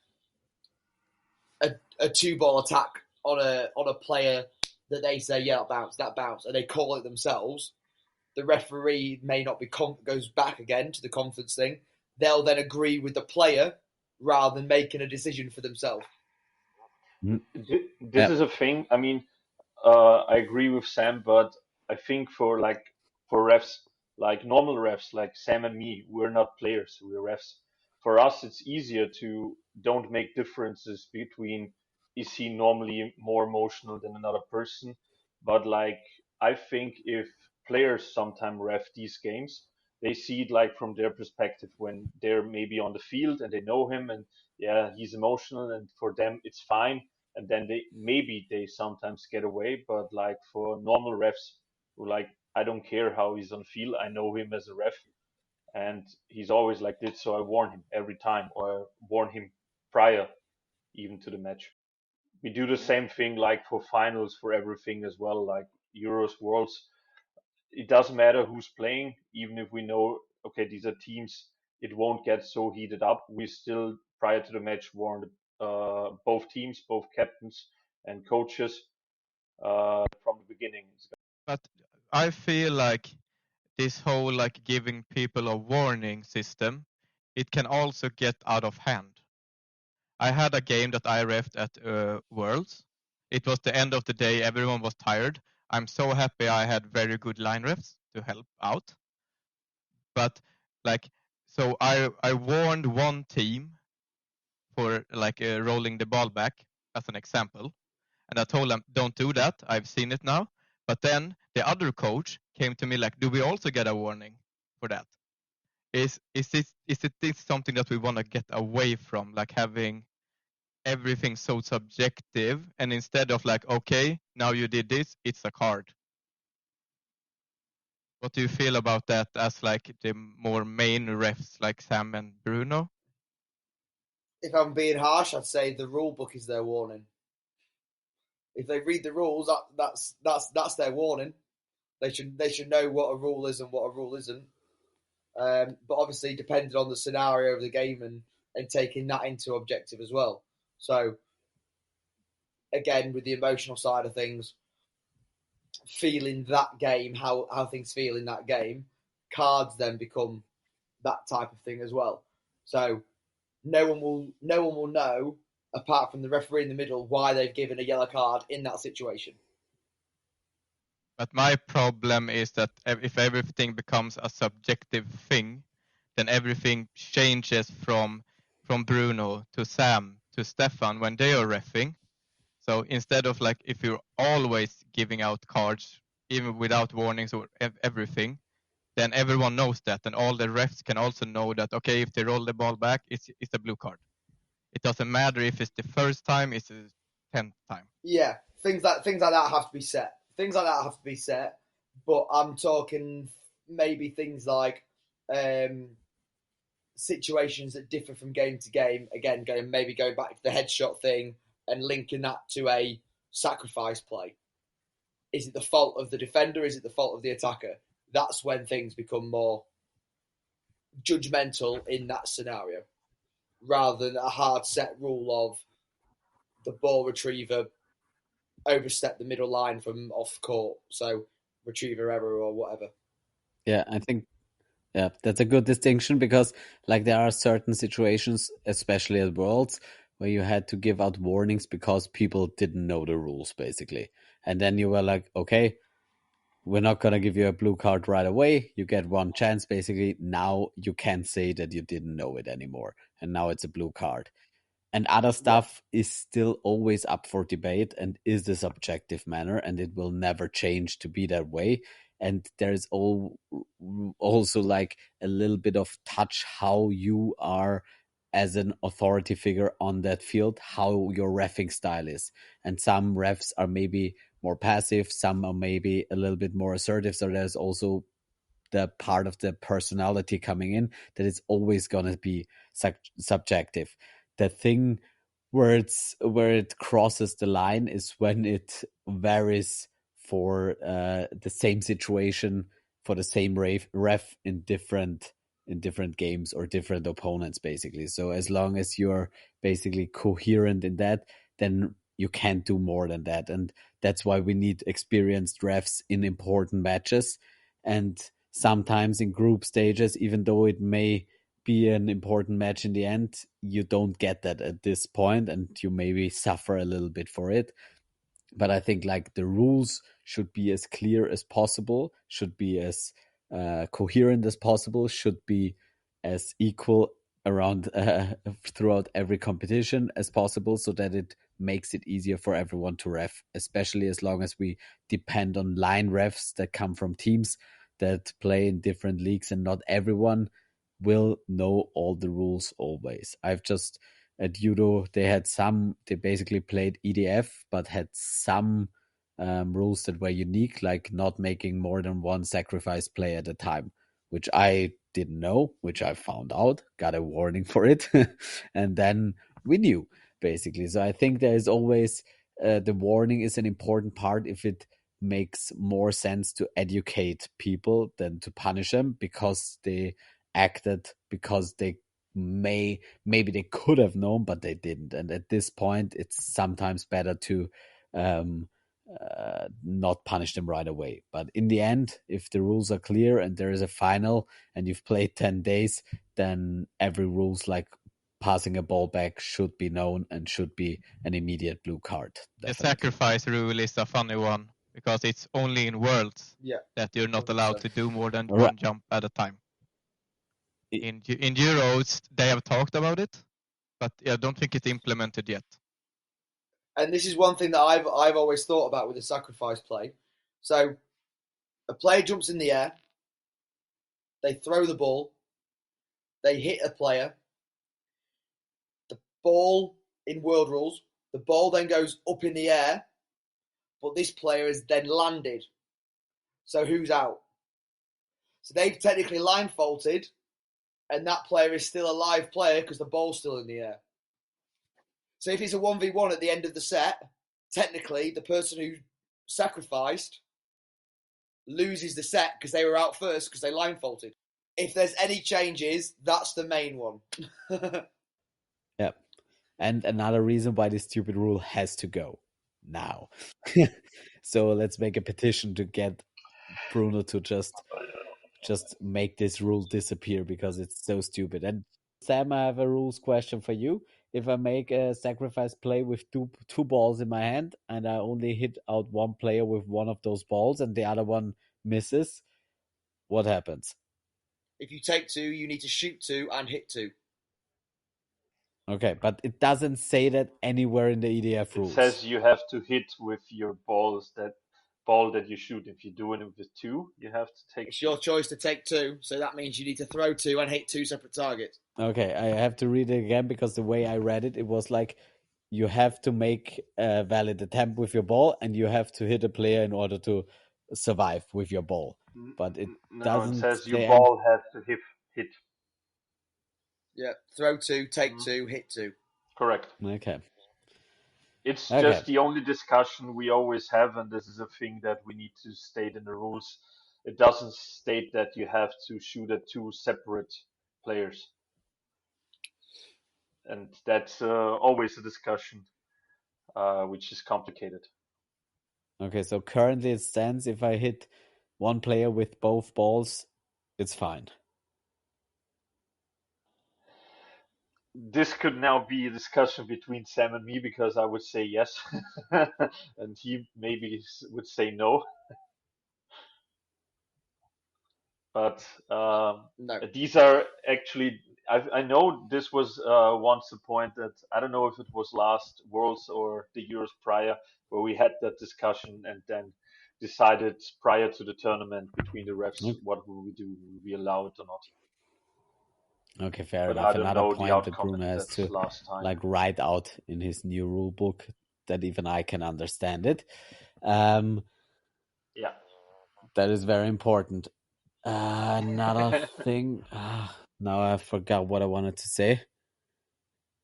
a two-ball attack on a player that they say, yeah, that bounce, and they call it themselves, the referee may not be goes back again to the conference thing. They'll then agree with the player rather than making a decision for themselves. This is a thing. I mean, I agree with Sam, but I think for refs, like normal refs, like Sam and me, we're not players, we're refs. For us, it's easier to don't make differences between is he normally more emotional than another person. But like, I think if players sometimes ref these games, they see it like from their perspective when they're maybe on the field and they know him and yeah, he's emotional and for them it's fine, and then they sometimes get away, but like for normal refs who like I don't care how he's on field, I know him as a ref and he's always like this, so I warn him every time or warn him prior even to the match. We do the same thing like for finals for everything as well, like Euros, Worlds. It doesn't matter who's playing, even if we know okay these are teams, it won't get so heated up. We still prior to the match warn both teams, both captains and coaches from the beginning. But I feel like this whole like giving people a warning system, it can also get out of hand. I had a game that I refed at Worlds. It was the end of the day, everyone was tired. I'm so happy I had very good line refs to help out. But like, so I warned one team for like rolling the ball back as an example. And I told them, don't do that. I've seen it now. But then the other coach came to me like, do we also get a warning for that? Is this something that we want to get away from, like having everything so subjective, and instead of like, okay, now you did this, it's a card. What do you feel about that as like the more main refs like Sam and Bruno? If I'm being harsh, I'd say the rule book is their warning. If they read the rules, that's their warning. They should know what a rule is and what a rule isn't. But obviously, depending on the scenario of the game and taking that into objective as well. So, again, with the emotional side of things, feeling that game, how things feel in that game, cards then become that type of thing as well. So, no one will know apart from the referee in the middle why they've given a yellow card in that situation. But my problem is that if everything becomes a subjective thing, then everything changes from Bruno to Sam to Stefan when they are reffing. So instead of like, if you're always giving out cards, even without warnings or everything, then everyone knows that, and all the refs can also know that, okay, if they roll the ball back, it's a blue card. It doesn't matter if it's the first time, it's the 10th time. Yeah, things like that have to be set. Things like that have to be set. But I'm talking maybe things like situations that differ from game to game. Again, going back to the headshot thing and linking that to a sacrifice play. Is it the fault of the defender? Is it the fault of the attacker? That's when things become more judgmental in that scenario, rather than a hard set rule of the ball retriever overstepped the middle line from off court, so retriever error or whatever. Yeah, I think that's a good distinction, because like there are certain situations, especially at Worlds, where you had to give out warnings because people didn't know the rules basically. And then you were like, okay, we're not going to give you a blue card right away. You get one chance basically. Now you can't say that you didn't know it anymore. And now it's a blue card. And other stuff is still always up for debate and is a subjective manner, and it will never change to be that way. And there's also like a little bit of touch how you are as an authority figure on that field, how your reffing style is. And some refs are maybe more passive, some are maybe a little bit more assertive. So there's also the part of the personality coming in that is always going to be subjective. The thing where it crosses the line is when it varies for the same situation for the same ref in different games or different opponents, basically. So as long as you're basically coherent in that, then you can't do more than that. And that's why we need experienced refs in important matches. And sometimes in group stages, even though it may be an important match in the end, you don't get that at this point, and you maybe suffer a little bit for it. But I think like the rules should be as clear as possible, should be as coherent as possible, should be as equal around throughout every competition as possible, so that it makes it easier for everyone to ref, especially as long as we depend on line refs that come from teams that play in different leagues, and not everyone will know all the rules always. I've just at judo they basically played EDF but had some rules that were unique, like not making more than one sacrifice play at a time, which I didn't know, which I found out, got a warning for it, and then we knew, basically. So I think there is always the warning is an important part if it makes more sense to educate people than to punish them because they acted, because they maybe they could have known but they didn't. And at this point it's sometimes better to not punish them right away. But in the end, if the rules are clear and there is a final and you've played 10 days, then every rules like passing a ball back should be known and should be an immediate blue card. The Definitely. sacrifice rule is a funny one because it's only in Worlds that you're not allowed to do more than one jump at a time. In Euros, they have talked about it, but I don't think it's implemented yet. And this is one thing that I've always thought about with the sacrifice play. So a player jumps in the air, they throw the ball, they hit a player. The ball in world rules, the ball then goes up in the air, but this player is then landed. So who's out? So they've technically line faulted, and that player is still a live player because the ball's still in the air. So if it's a 1v1 at the end of the set, technically the person who sacrificed loses the set because they were out first because they line faulted. If there's any changes, that's the main one. Yeah. And another reason why this stupid rule has to go now. So let's make a petition to get Bruno to just make this rule disappear because it's so stupid. And Sam, I have a rules question for you. If I make a sacrifice play with two balls in my hand and I only hit out one player with one of those balls and the other one misses, what happens? If you take two, you need to shoot two and hit two. Okay, but it doesn't say that anywhere in the EDF rules. It says you have to hit with your balls, that ball that you shoot. If you're doing it with two, you have to take It's your choice to take two, so that means you need to throw two and hit two separate targets. Okay, I have to read it again because the way I read it, it was like you have to make a valid attempt with your ball and you have to hit a player in order to survive with your ball. But it doesn't. It says your ball has to hit. Yeah, throw two, take two, hit two. Correct. Okay. It's just the only discussion we always have, and this is a thing that we need to state in the rules. It doesn't state that you have to shoot at two separate players. And that's always a discussion, which is complicated. Okay, so currently it stands if I hit one player with both balls, it's fine. This could now be a discussion between Sam and me because I would say yes, and he maybe would say no. But No. these are actually, I know this was once a point that I don't know if it was last Worlds or the Euros prior, where we had that discussion and then decided prior to the tournament between the refs what will we do, will we allow it or not. Okay, fair But enough. I don't Another know the point that outcome Bruno at has that to last time. like write out in his new rule book that even I can understand it. Yeah, that is very important. Another thing. Now I forgot what I wanted to say.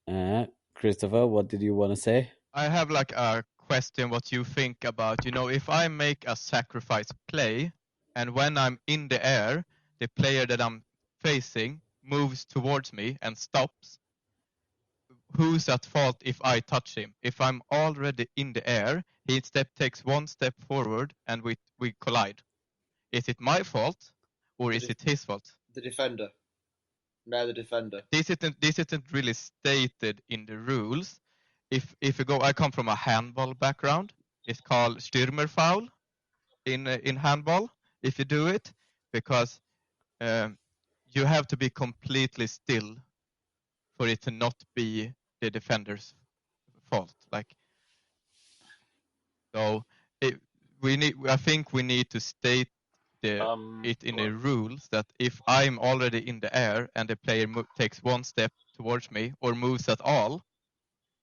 Christoffer, what did you want to say? I have like a question what you think about, if I make a sacrifice play and when I'm in the air, the player that I'm facing moves towards me and stops, who's at fault if I touch him? If I'm already in the air, he takes one step forward and we collide. Is it my fault or is it his fault? The defender. No, the defender. This isn't really stated in the rules. If you go, I come from a handball background. It's called Stürmerfoul in handball. If you do it, because you have to be completely still for it to not be the defender's fault. I think we need to state it in the rules that if I'm already in the air and the player takes one step towards me or moves at all,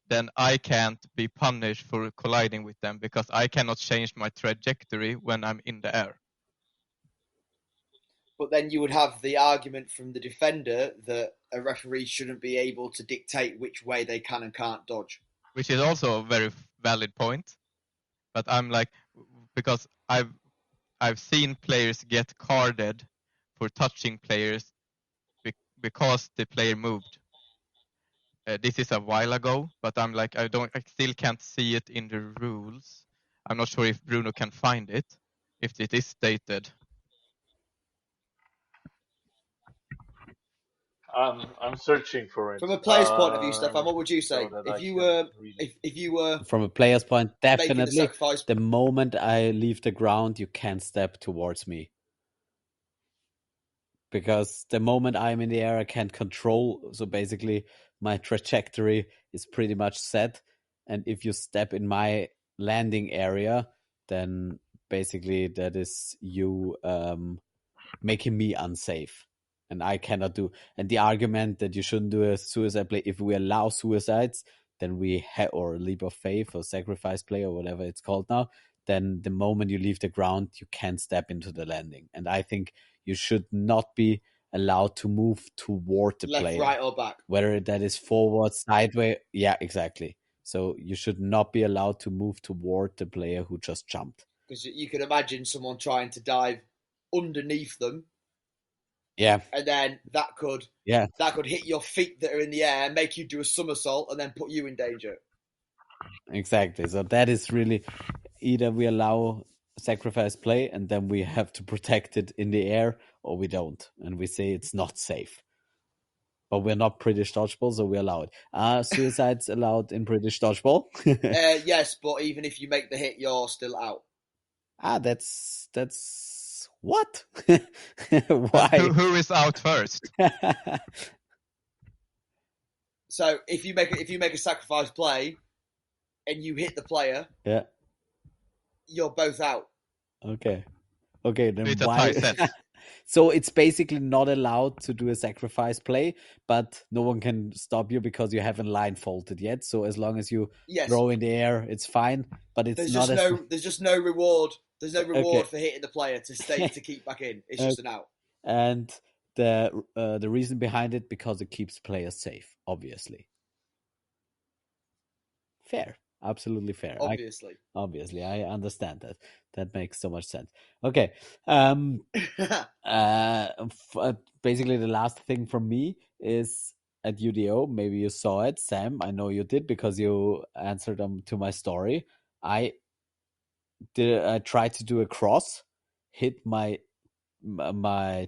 then I can't be punished for colliding with them because I cannot change my trajectory when I'm in the air. But then you would have the argument from the defender that a referee shouldn't be able to dictate which way they can and can't dodge. Which is also a very valid point. But I'm like, because I've seen players get carded for touching players because the player moved. This is a while ago, but I'm like, I still can't see it in the rules. I'm not sure if Bruno can find it, if it is stated. I'm searching for it. From a player's point of view, Stefan, what would you say? If you were from a player's point, making definitely the sacrifice, the moment I leave the ground, you can't step towards me. Because the moment I'm in the air, I can't control. So basically, my trajectory is pretty much set. And if you step in my landing area, then basically that is you making me unsafe. And I cannot do. And the argument that you shouldn't do a suicide play, if we allow suicides, then we or leap of faith or sacrifice play or whatever it's called now, then the moment you leave the ground, you can't step into the landing. And I think you should not be allowed to move toward the left, player. right, or back. Whether that is forward, sideways. Yeah, exactly. So you should not be allowed to move toward the player who just jumped. Because you can imagine someone trying to dive underneath them. Yeah. And then that could hit your feet that are in the air, make you do a somersault, and then put you in danger. Exactly. So that is really either we allow sacrifice play and then we have to protect it in the air, or we don't. And we say it's not safe. But we're not British dodgeball, so we allow it. Are suicides allowed in British dodgeball? Yes, but even if you make the hit, you're still out. That's what? Why? Who is out first? So if you make a sacrifice play and you hit the player, yeah, you're both out. Okay, then it's why? So it's basically not allowed to do a sacrifice play, but no one can stop you because you haven't line faulted yet. So as long as you throw in the air, it's fine. But it's there's not there's just no reward. There's no reward for hitting the player to keep back in. It's just an out. And the reason behind it, because it keeps players safe, obviously. Fair. Absolutely fair. Obviously, I understand that. That makes so much sense. Okay. Basically, the last thing from me is at UDO. Maybe you saw it, Sam. I know you did because you answered to my story. I tried to do a cross, hit my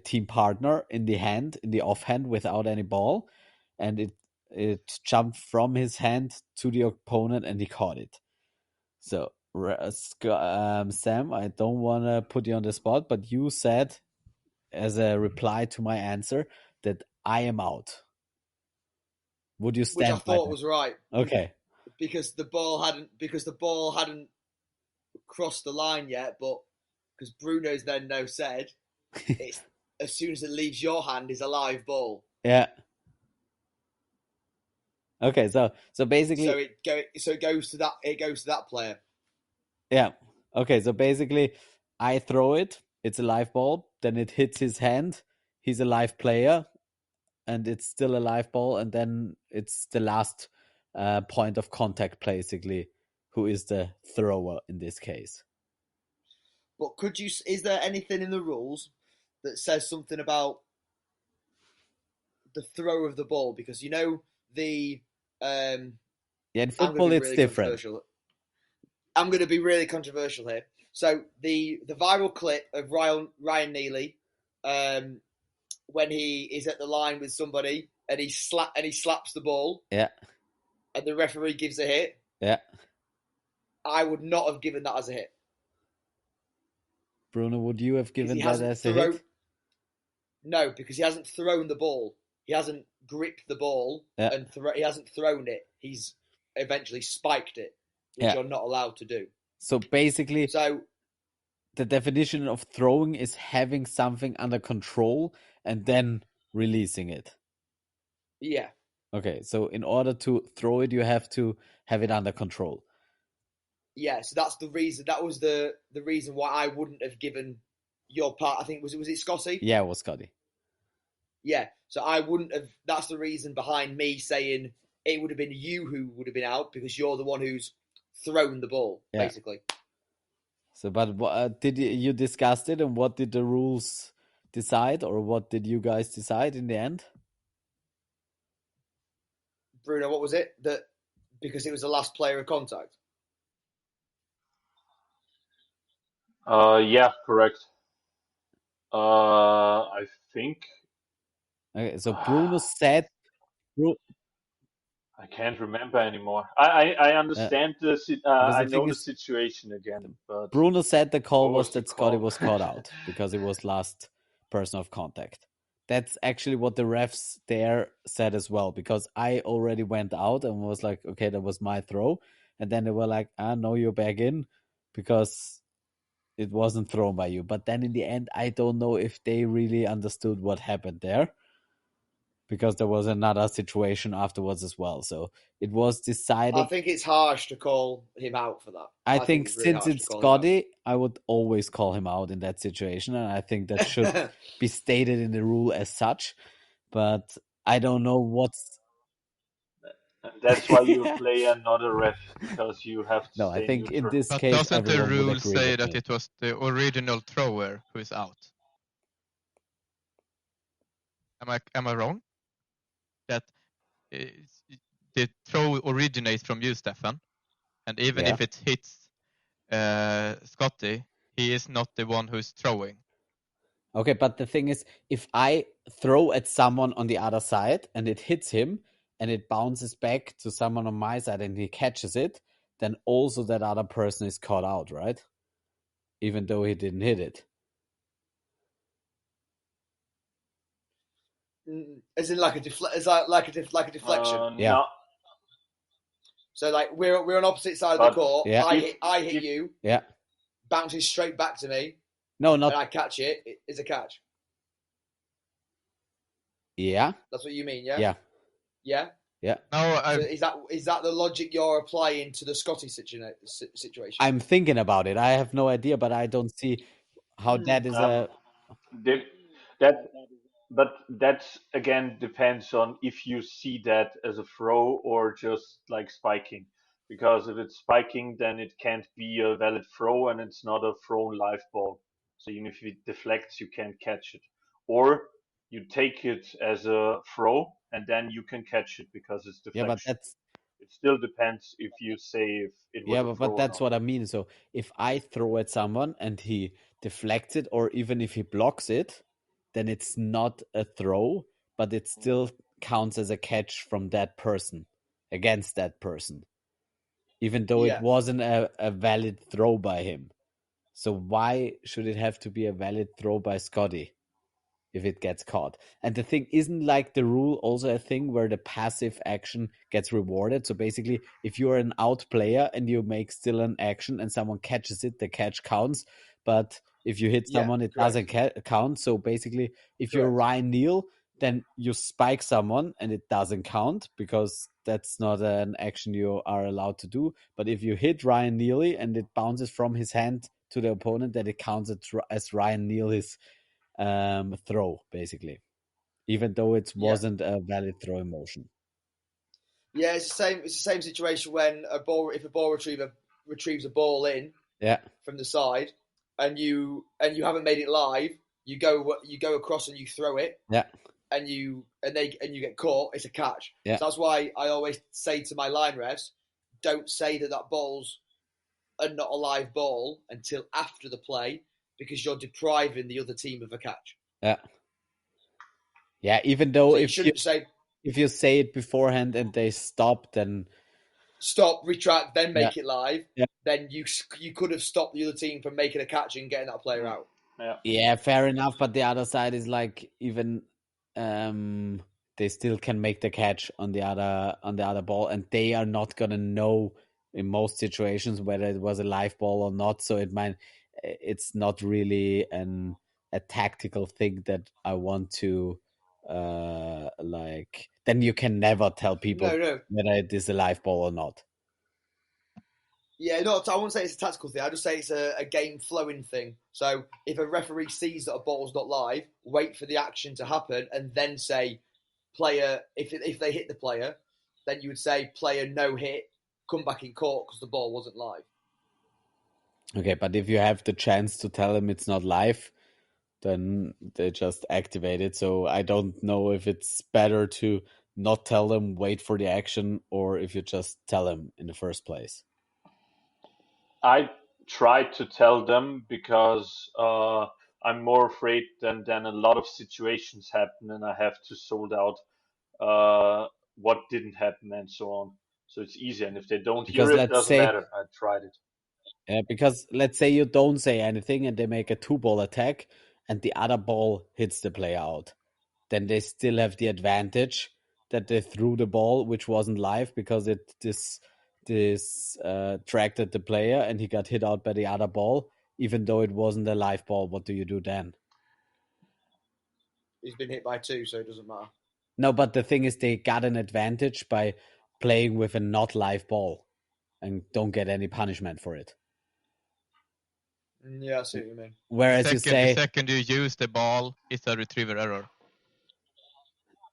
team partner in the hand, in the offhand, without any ball, and it jumped from his hand to the opponent and he caught it. So, Sam, I don't want to put you on the spot, but you said as a reply to my answer that I am out. Would you stand? Which I thought was right. Okay. Because the ball hadn't crossed the line yet, but because Bruno's then now said it's as soon as it leaves your hand is a live ball. Yeah. Okay, so basically, so it goes to that player. Yeah. Okay, so basically, I throw it. It's a live ball. Then it hits his hand. He's a live player, and it's still a live ball. And then it's the last point of contact, basically, who is the thrower in this case. But is there anything in the rules that says something about the throw of the ball? Because the in football it's really different. I'm going to be really controversial here. So the viral clip of Ryan Neely, when he is at the line with somebody and he slaps the ball, Yeah, and the referee gives a hit. Yeah, I would not have given that as a hit. Bruno, would you have given that as a hit? No, because he hasn't thrown the ball. He hasn't gripped the ball and he hasn't thrown it. He's eventually spiked it, which you're not allowed to do. So basically, the definition of throwing is having something under control and then releasing it. Yeah. Okay, so in order to throw it, you have to have it under control. Yeah, so that's the reason. That was the reason why I wouldn't have given your part. I think was it Scotty? Yeah, it was Scotty. Yeah, so I wouldn't have. That's the reason behind me saying it would have been you who would have been out because you're the one who's thrown the ball, basically. So, but did you discussed it, and what did the rules decide, or what did you guys decide in the end? Bruno, what was it? That because it was the last player of contact? Yeah, correct. I think. Okay, so Bruno said. I can't remember anymore. I understand I know the situation again. But Bruno said the call was that Scotty was caught out because it was last person of contact. That's actually what the refs there said as well, because I already went out and was like, okay, that was my throw. And then they were like, no, you're back in because it wasn't thrown by you. But then in the end, I don't know if they really understood what happened there, because there was another situation afterwards as well. So it was decided. I think it's harsh to call him out for that. I think since it's Scotty, I would always call him out in that situation. And I think that should be stated in the rule as such. But I don't know what's... And that's why you're a player, not a ref, because you have to No, stay I think neutral. in this but case, doesn't the everyone would rule agree say with that me. it was the original thrower who is out? Am I wrong? That the throw originates from you, Stefan, and even if it hits Scotty, he is not the one who's throwing. Okay, but the thing is, if I throw at someone on the other side and it hits him and it bounces back to someone on my side and he catches it, then also that other person is caught out, right? Even though he didn't hit it. As in like a deflection. Yeah. No. So like we're on opposite side of the court. Yeah. I hit you. Yeah. Bounces straight back to me. No, not. And I catch it. It is a catch. Yeah. That's what you mean, yeah? Yeah. Yeah. Yeah. No, so is that the logic you're applying to the Scotty situation? I'm thinking about it. I have no idea, but I don't see how that is But that again depends on if you see that as a throw or just like spiking. Because if it's spiking, then it can't be a valid throw and it's not a thrown live ball. So even if it deflects, you can't catch it. Or you take it as a throw and then you can catch it because it's deflection. Yeah, but it still depends if you say if it was a throw but that's what I mean. So if I throw at someone and he deflects it, or even if he blocks it, then it's not a throw, but it still counts as a catch from that person against that person, even though it wasn't a valid throw by him. So why should it have to be a valid throw by Scotty? if it gets caught. And the thing isn't like the rule also a thing where the passive action gets rewarded. So basically, if you're an out player and you make still an action and someone catches it, the catch counts. But if you hit someone, it doesn't count. So basically, if you're Ryan Neal, then you spike someone and it doesn't count because that's not an action you are allowed to do. But if you hit Ryan Neely and it bounces from his hand to the opponent, then it counts as Ryan Neely's throw, basically, even though it wasn't a valid throwing motion. Yeah, it's the same. It's the same situation when if a ball retriever retrieves a ball in from the side, and you haven't made it live, you go across and you throw it, and you get caught. It's a catch. So that's why I always say to my line refs, don't say that ball's not a live ball until after the play, because you're depriving the other team of a catch. Yeah, even though so if you say it beforehand and they stop, then stop, retract, then make it live, then you could have stopped the other team from making a catch and getting that player out. Yeah, fair enough. But the other side is like, even they still can make the catch on the other ball, and they are not gonna know in most situations whether it was a live ball or not. So it's not really a tactical thing that I want to like. Then you can never tell people whether it is a live ball or not. Yeah, no, I won't say it's a tactical thing. I just say it's a game flowing thing. So if a referee sees that a ball's not live, wait for the action to happen and then say, player, if they hit the player, then you would say, player no hit, come back in court because the ball wasn't live. Okay, but if you have the chance to tell them it's not live, then they just activate it. So I don't know if it's better to not tell them, wait for the action, or if you just tell them in the first place. I try to tell them because I'm more afraid than a lot of situations happen and I have to sort out what didn't happen and so on. So it's easier. And if they don't hear it, doesn't matter. I tried it. Yeah, because let's say you don't say anything and they make a 2-ball attack and the other ball hits the player out. Then they still have the advantage that they threw the ball, which wasn't live, because it distracted the player and he got hit out by the other ball, even though it wasn't a live ball. What do you do then? He's been hit by 2, so it doesn't matter. No, but the thing is, they got an advantage by playing with a not live ball and don't get any punishment for it. Yeah, I see what you mean. Whereas the second you use the ball, it's a retriever error.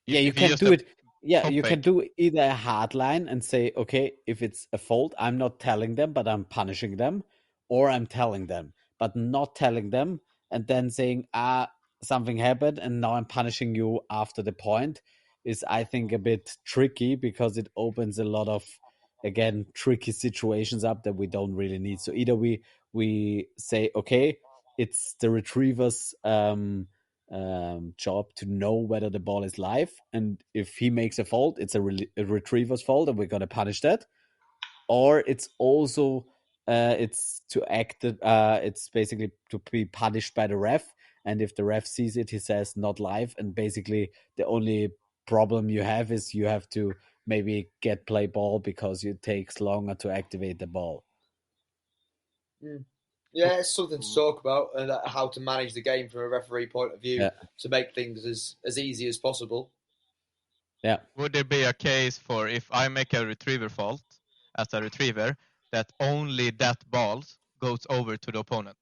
You can do it. Yeah, you can do either a hard line and say, okay, if it's a fault, I'm not telling them, but I'm punishing them, or I'm telling them, but not telling them, and then saying, something happened, and now I'm punishing you after the point, is, I think, a bit tricky, because it opens a lot of, again, tricky situations up that we don't really need. So either we say, okay, it's the retriever's job to know whether the ball is live, and if he makes a fault, it's a retriever's fault and we're going to punish that. Or it's also it's to act it's basically to be punished by the ref, and if the ref sees it, he says not live, and basically the only problem you have is you have to maybe get play ball because it takes longer to activate the ball. Yeah, it's something to talk about, and how to manage the game from a referee point of view to make things as easy as possible. Yeah. Would there be a case for, if I make a retriever fault as a retriever, that only that ball goes over to the opponent?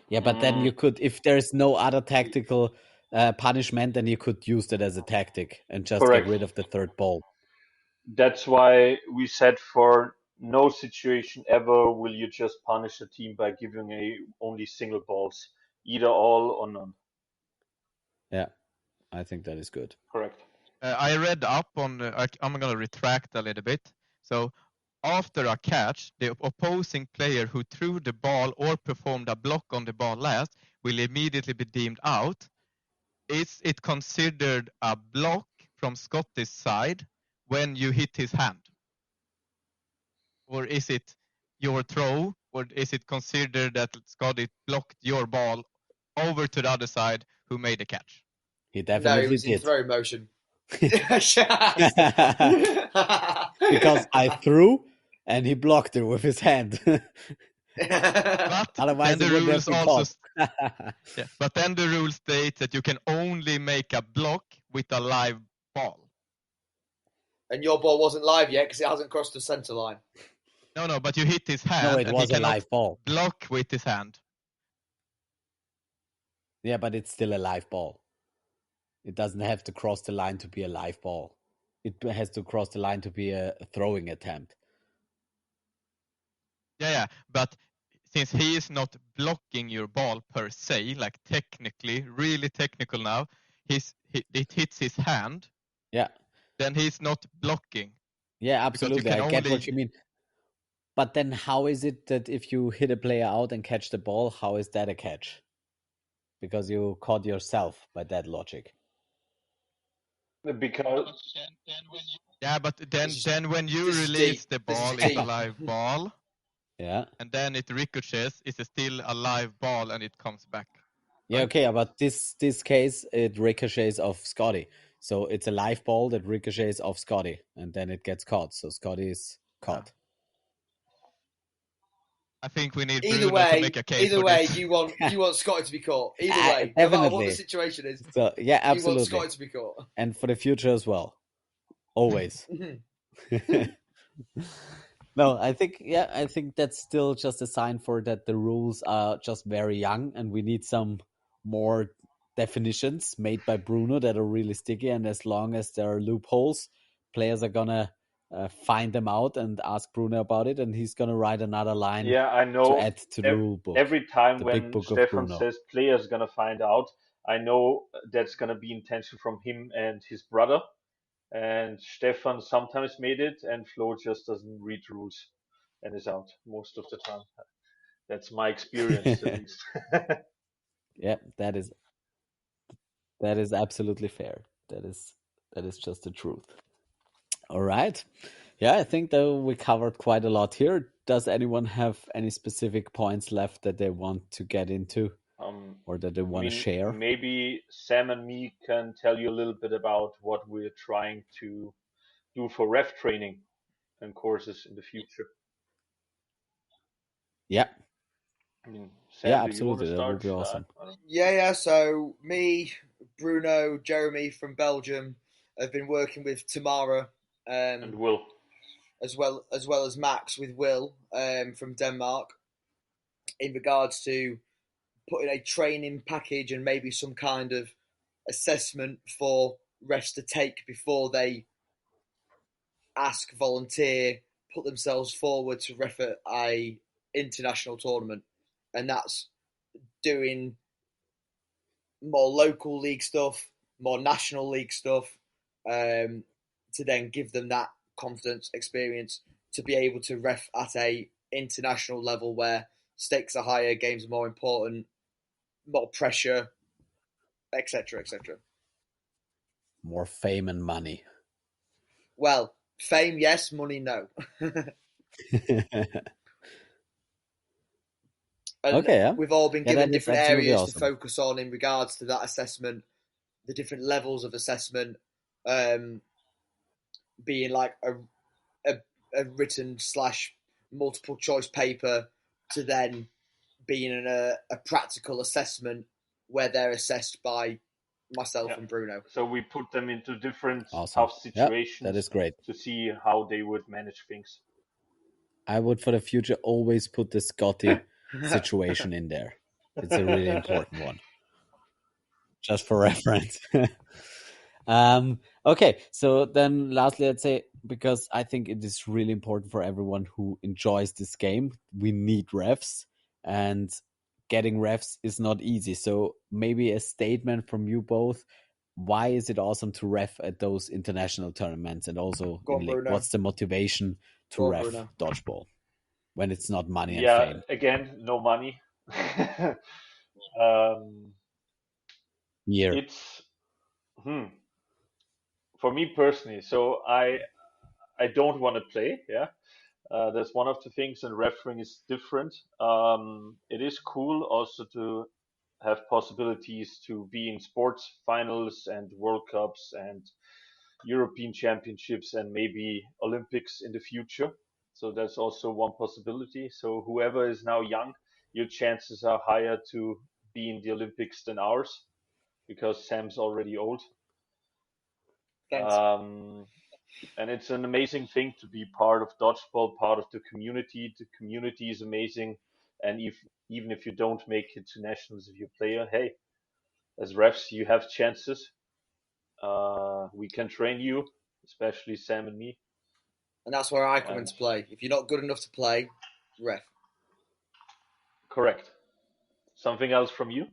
Yeah, but then you could, if there's no other tactical punishment, then you could use that as a tactic and just get rid of the third ball. That's why we said for no situation ever will you just punish a team by giving only single balls, either all or none. Yeah, I think that is good. Correct. I read up on, I'm going to retract a little bit. So after a catch, the opposing player who threw the ball or performed a block on the ball last will immediately be deemed out. Is it considered a block from Scotty's side when you hit his hand? Or is it your throw? Or is it considered that Scotty blocked your ball over to the other side who made the catch. He No, he definitely was in did. throw motion. Because I threw and he blocked it with his hand. But Otherwise, then it the wouldn't have rules been also caught. but then the rule states that you can only make a block with a live ball. And your ball wasn't live yet because it hasn't crossed the center line. No, but you hit his hand, No, it and he was a cannot live ball. block with his hand. Yeah, but it's still a live ball. It doesn't have to cross the line to be a live ball. It has to cross the line to be a throwing attempt. Yeah, but since he is not blocking your ball per se, like technically, really technical now, it hits his hand. Yeah. Then he's not blocking. Yeah, absolutely. I get only... what you mean. But then how is it that if you hit a player out and catch the ball, how is that a catch? Because you caught yourself by that logic. Because Yeah, but then when you this is release deep. the This is ball, it's a deep. live ball. Yeah. And then it ricochets, it's still a live ball, and it comes back. Yeah, okay, but this case, it ricochets off Scotty. So it's a live ball that ricochets off Scotty, and then it gets caught. So Scotty is caught. I think we need Either Bruno to way, make a case either for way, this. you want Scotty to be caught. Either way, no matter what the Definitely. situation is, So yeah, you want absolutely. Scotty to be caught. And for the future as well. Always. No, I think that's still just a sign for that the rules are just very young, and we need some more definitions made by Bruno that are really sticky. And as long as there are loopholes, players are gonna find them out and ask Bruno about it, and he's gonna write another line yeah, I to know add to the rule book. every time the big when book of Stefan Bruno. says players gonna find out, I know that's gonna be intention from him and his brother. And Stefan sometimes made it, and Flo just doesn't read rules and is out most of the time. That's my experience, at least. Yeah, that is absolutely fair. That is just the truth. All right. Yeah, I think that we covered quite a lot here. Does anyone have any specific points left that they want to get into or that they want to share? Maybe Sam and me can tell you a little bit about what we're trying to do for ref training and courses in the future. Yeah. I mean, Yeah, Sam, do you want absolutely. to That would start? be awesome. Yeah. So me, Bruno, Jeremy from Belgium have been working with Tamara, And Will. as well as Max with Will from Denmark, in regards to putting a training package and maybe some kind of assessment for refs to take before they ask, volunteer, put themselves forward to ref at a international tournament, and that's doing more local league stuff, more national league stuff, to then give them that confidence, experience to be able to ref at a international level where stakes are higher, games are more important, more pressure, etc., etc. More fame and money. Well, fame, yes. Money, no. Okay, yeah. We've all been given different areas awesome to focus on in regards to that assessment, the different levels of assessment, being like a written / multiple choice paper to then being in a practical assessment where they're assessed by myself and Bruno. So we put them into different awesome. tough situations. That is great. To see how they would manage things. I would, for the future, always put the Scotty situation in there. It's a really important one. Just for reference. Okay, so then lastly, I'd say, because I think it is really important for everyone who enjoys this game, we need refs, and getting refs is not easy. So maybe a statement from you both. Why is it awesome to ref at those international tournaments, and also in league? What's the motivation to ref dodgeball when it's not money and fame? Again, no money. It's for me personally. So I don't want to play. Yeah, that's one of the things, and refereeing is different. It is cool also to have possibilities to be in sports finals and World Cups and European Championships and maybe Olympics in the future. So that's also one possibility. So whoever is now young, your chances are higher to be in the Olympics than ours, because Sam's already old. Thanks. And it's an amazing thing to be part of dodgeball, part of the community. The community is amazing. And even if you don't make it to nationals, if you're a player, hey, as refs, you have chances. We can train you, especially Sam and me. And that's where I come into play. If you're not good enough to play, ref. Correct. Something else from you?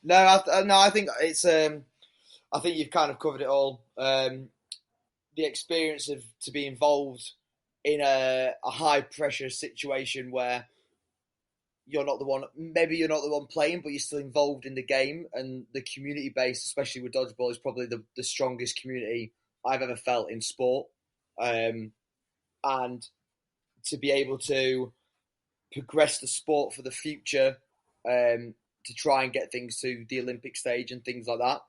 No, I think it's. I think you've kind of covered it all. The experience of to be involved in a high pressure situation where you're not the one. Maybe you're not the one playing, but you're still involved in the game, and the community base, especially with dodgeball, is probably the strongest community I've ever felt in sport. And to be able to progress the sport for the future, to try and get things to the Olympic stage and things like that,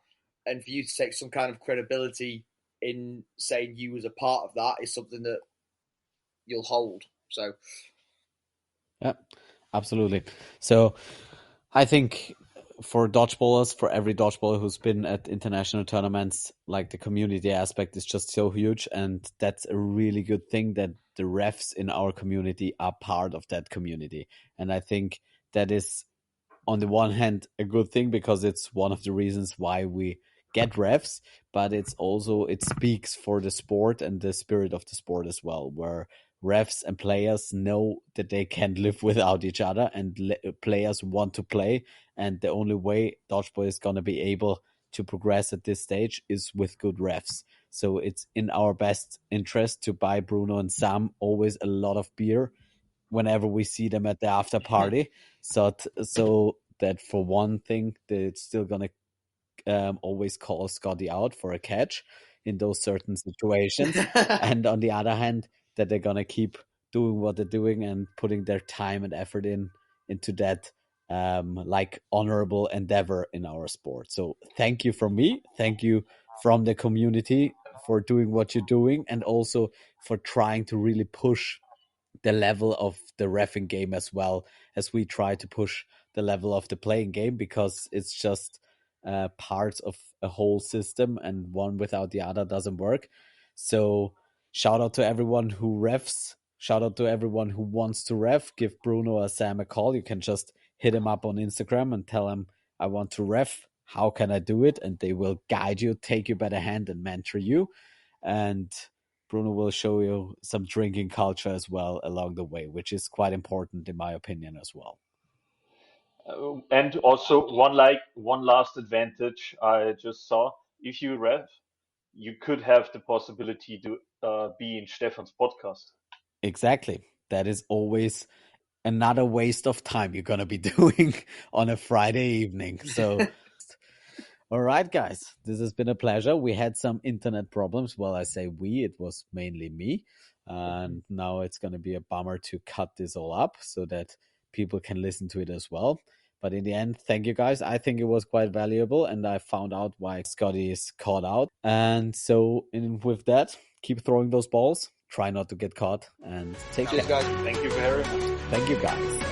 and for you to take some kind of credibility in saying you was a part of that is something that you'll hold. So, yeah, absolutely. So I think for dodgeballers, for every dodgeballer who's been at international tournaments, like the community aspect is just so huge, and that's a really good thing that the refs in our community are part of that community. And I think that is, on the one hand, a good thing because it's one of the reasons why we get refs, but it's also, it speaks for the sport and the spirit of the sport as well, where refs and players know that they can't live without each other, and players want to play, and the only way dodgeball is going to be able to progress at this stage is with good refs. So it's in our best interest to buy Bruno and Sam always a lot of beer whenever we see them at the after party, so that for one thing, they're still going to always call Scotty out for a catch in those certain situations. And on the other hand, that they're going to keep doing what they're doing and putting their time and effort into that like honorable endeavor in our sport. So thank you from me. Thank you from the community for doing what you're doing, and also for trying to really push the level of the reffing game as well as we try to push the level of the playing game, because it's just parts of a whole system, and one without the other doesn't work. So shout out to everyone who refs. Shout out to everyone who wants to ref. Give Bruno or Sam a call. You can just hit him up on Instagram and tell him, I want to ref. How can I do it? And they will guide you, take you by the hand, and mentor you. And Bruno will show you some drinking culture as well along the way, which is quite important in my opinion as well. And also one last advantage I just saw: if you ref, you could have the possibility to be in Stefan's podcast. Exactly. That is always another waste of time you're going to be doing on a Friday evening. So, all right, guys, this has been a pleasure. We had some internet problems. Well, I say we, it was mainly me. And now it's going to be a bummer to cut this all up so that people can listen to it as well. But in the end, thank you guys. I think it was quite valuable, and I found out why Scotty is caught out. And so with that, keep throwing those balls. Try not to get caught, and take care. guys. Thank you very much. Thank you, guys.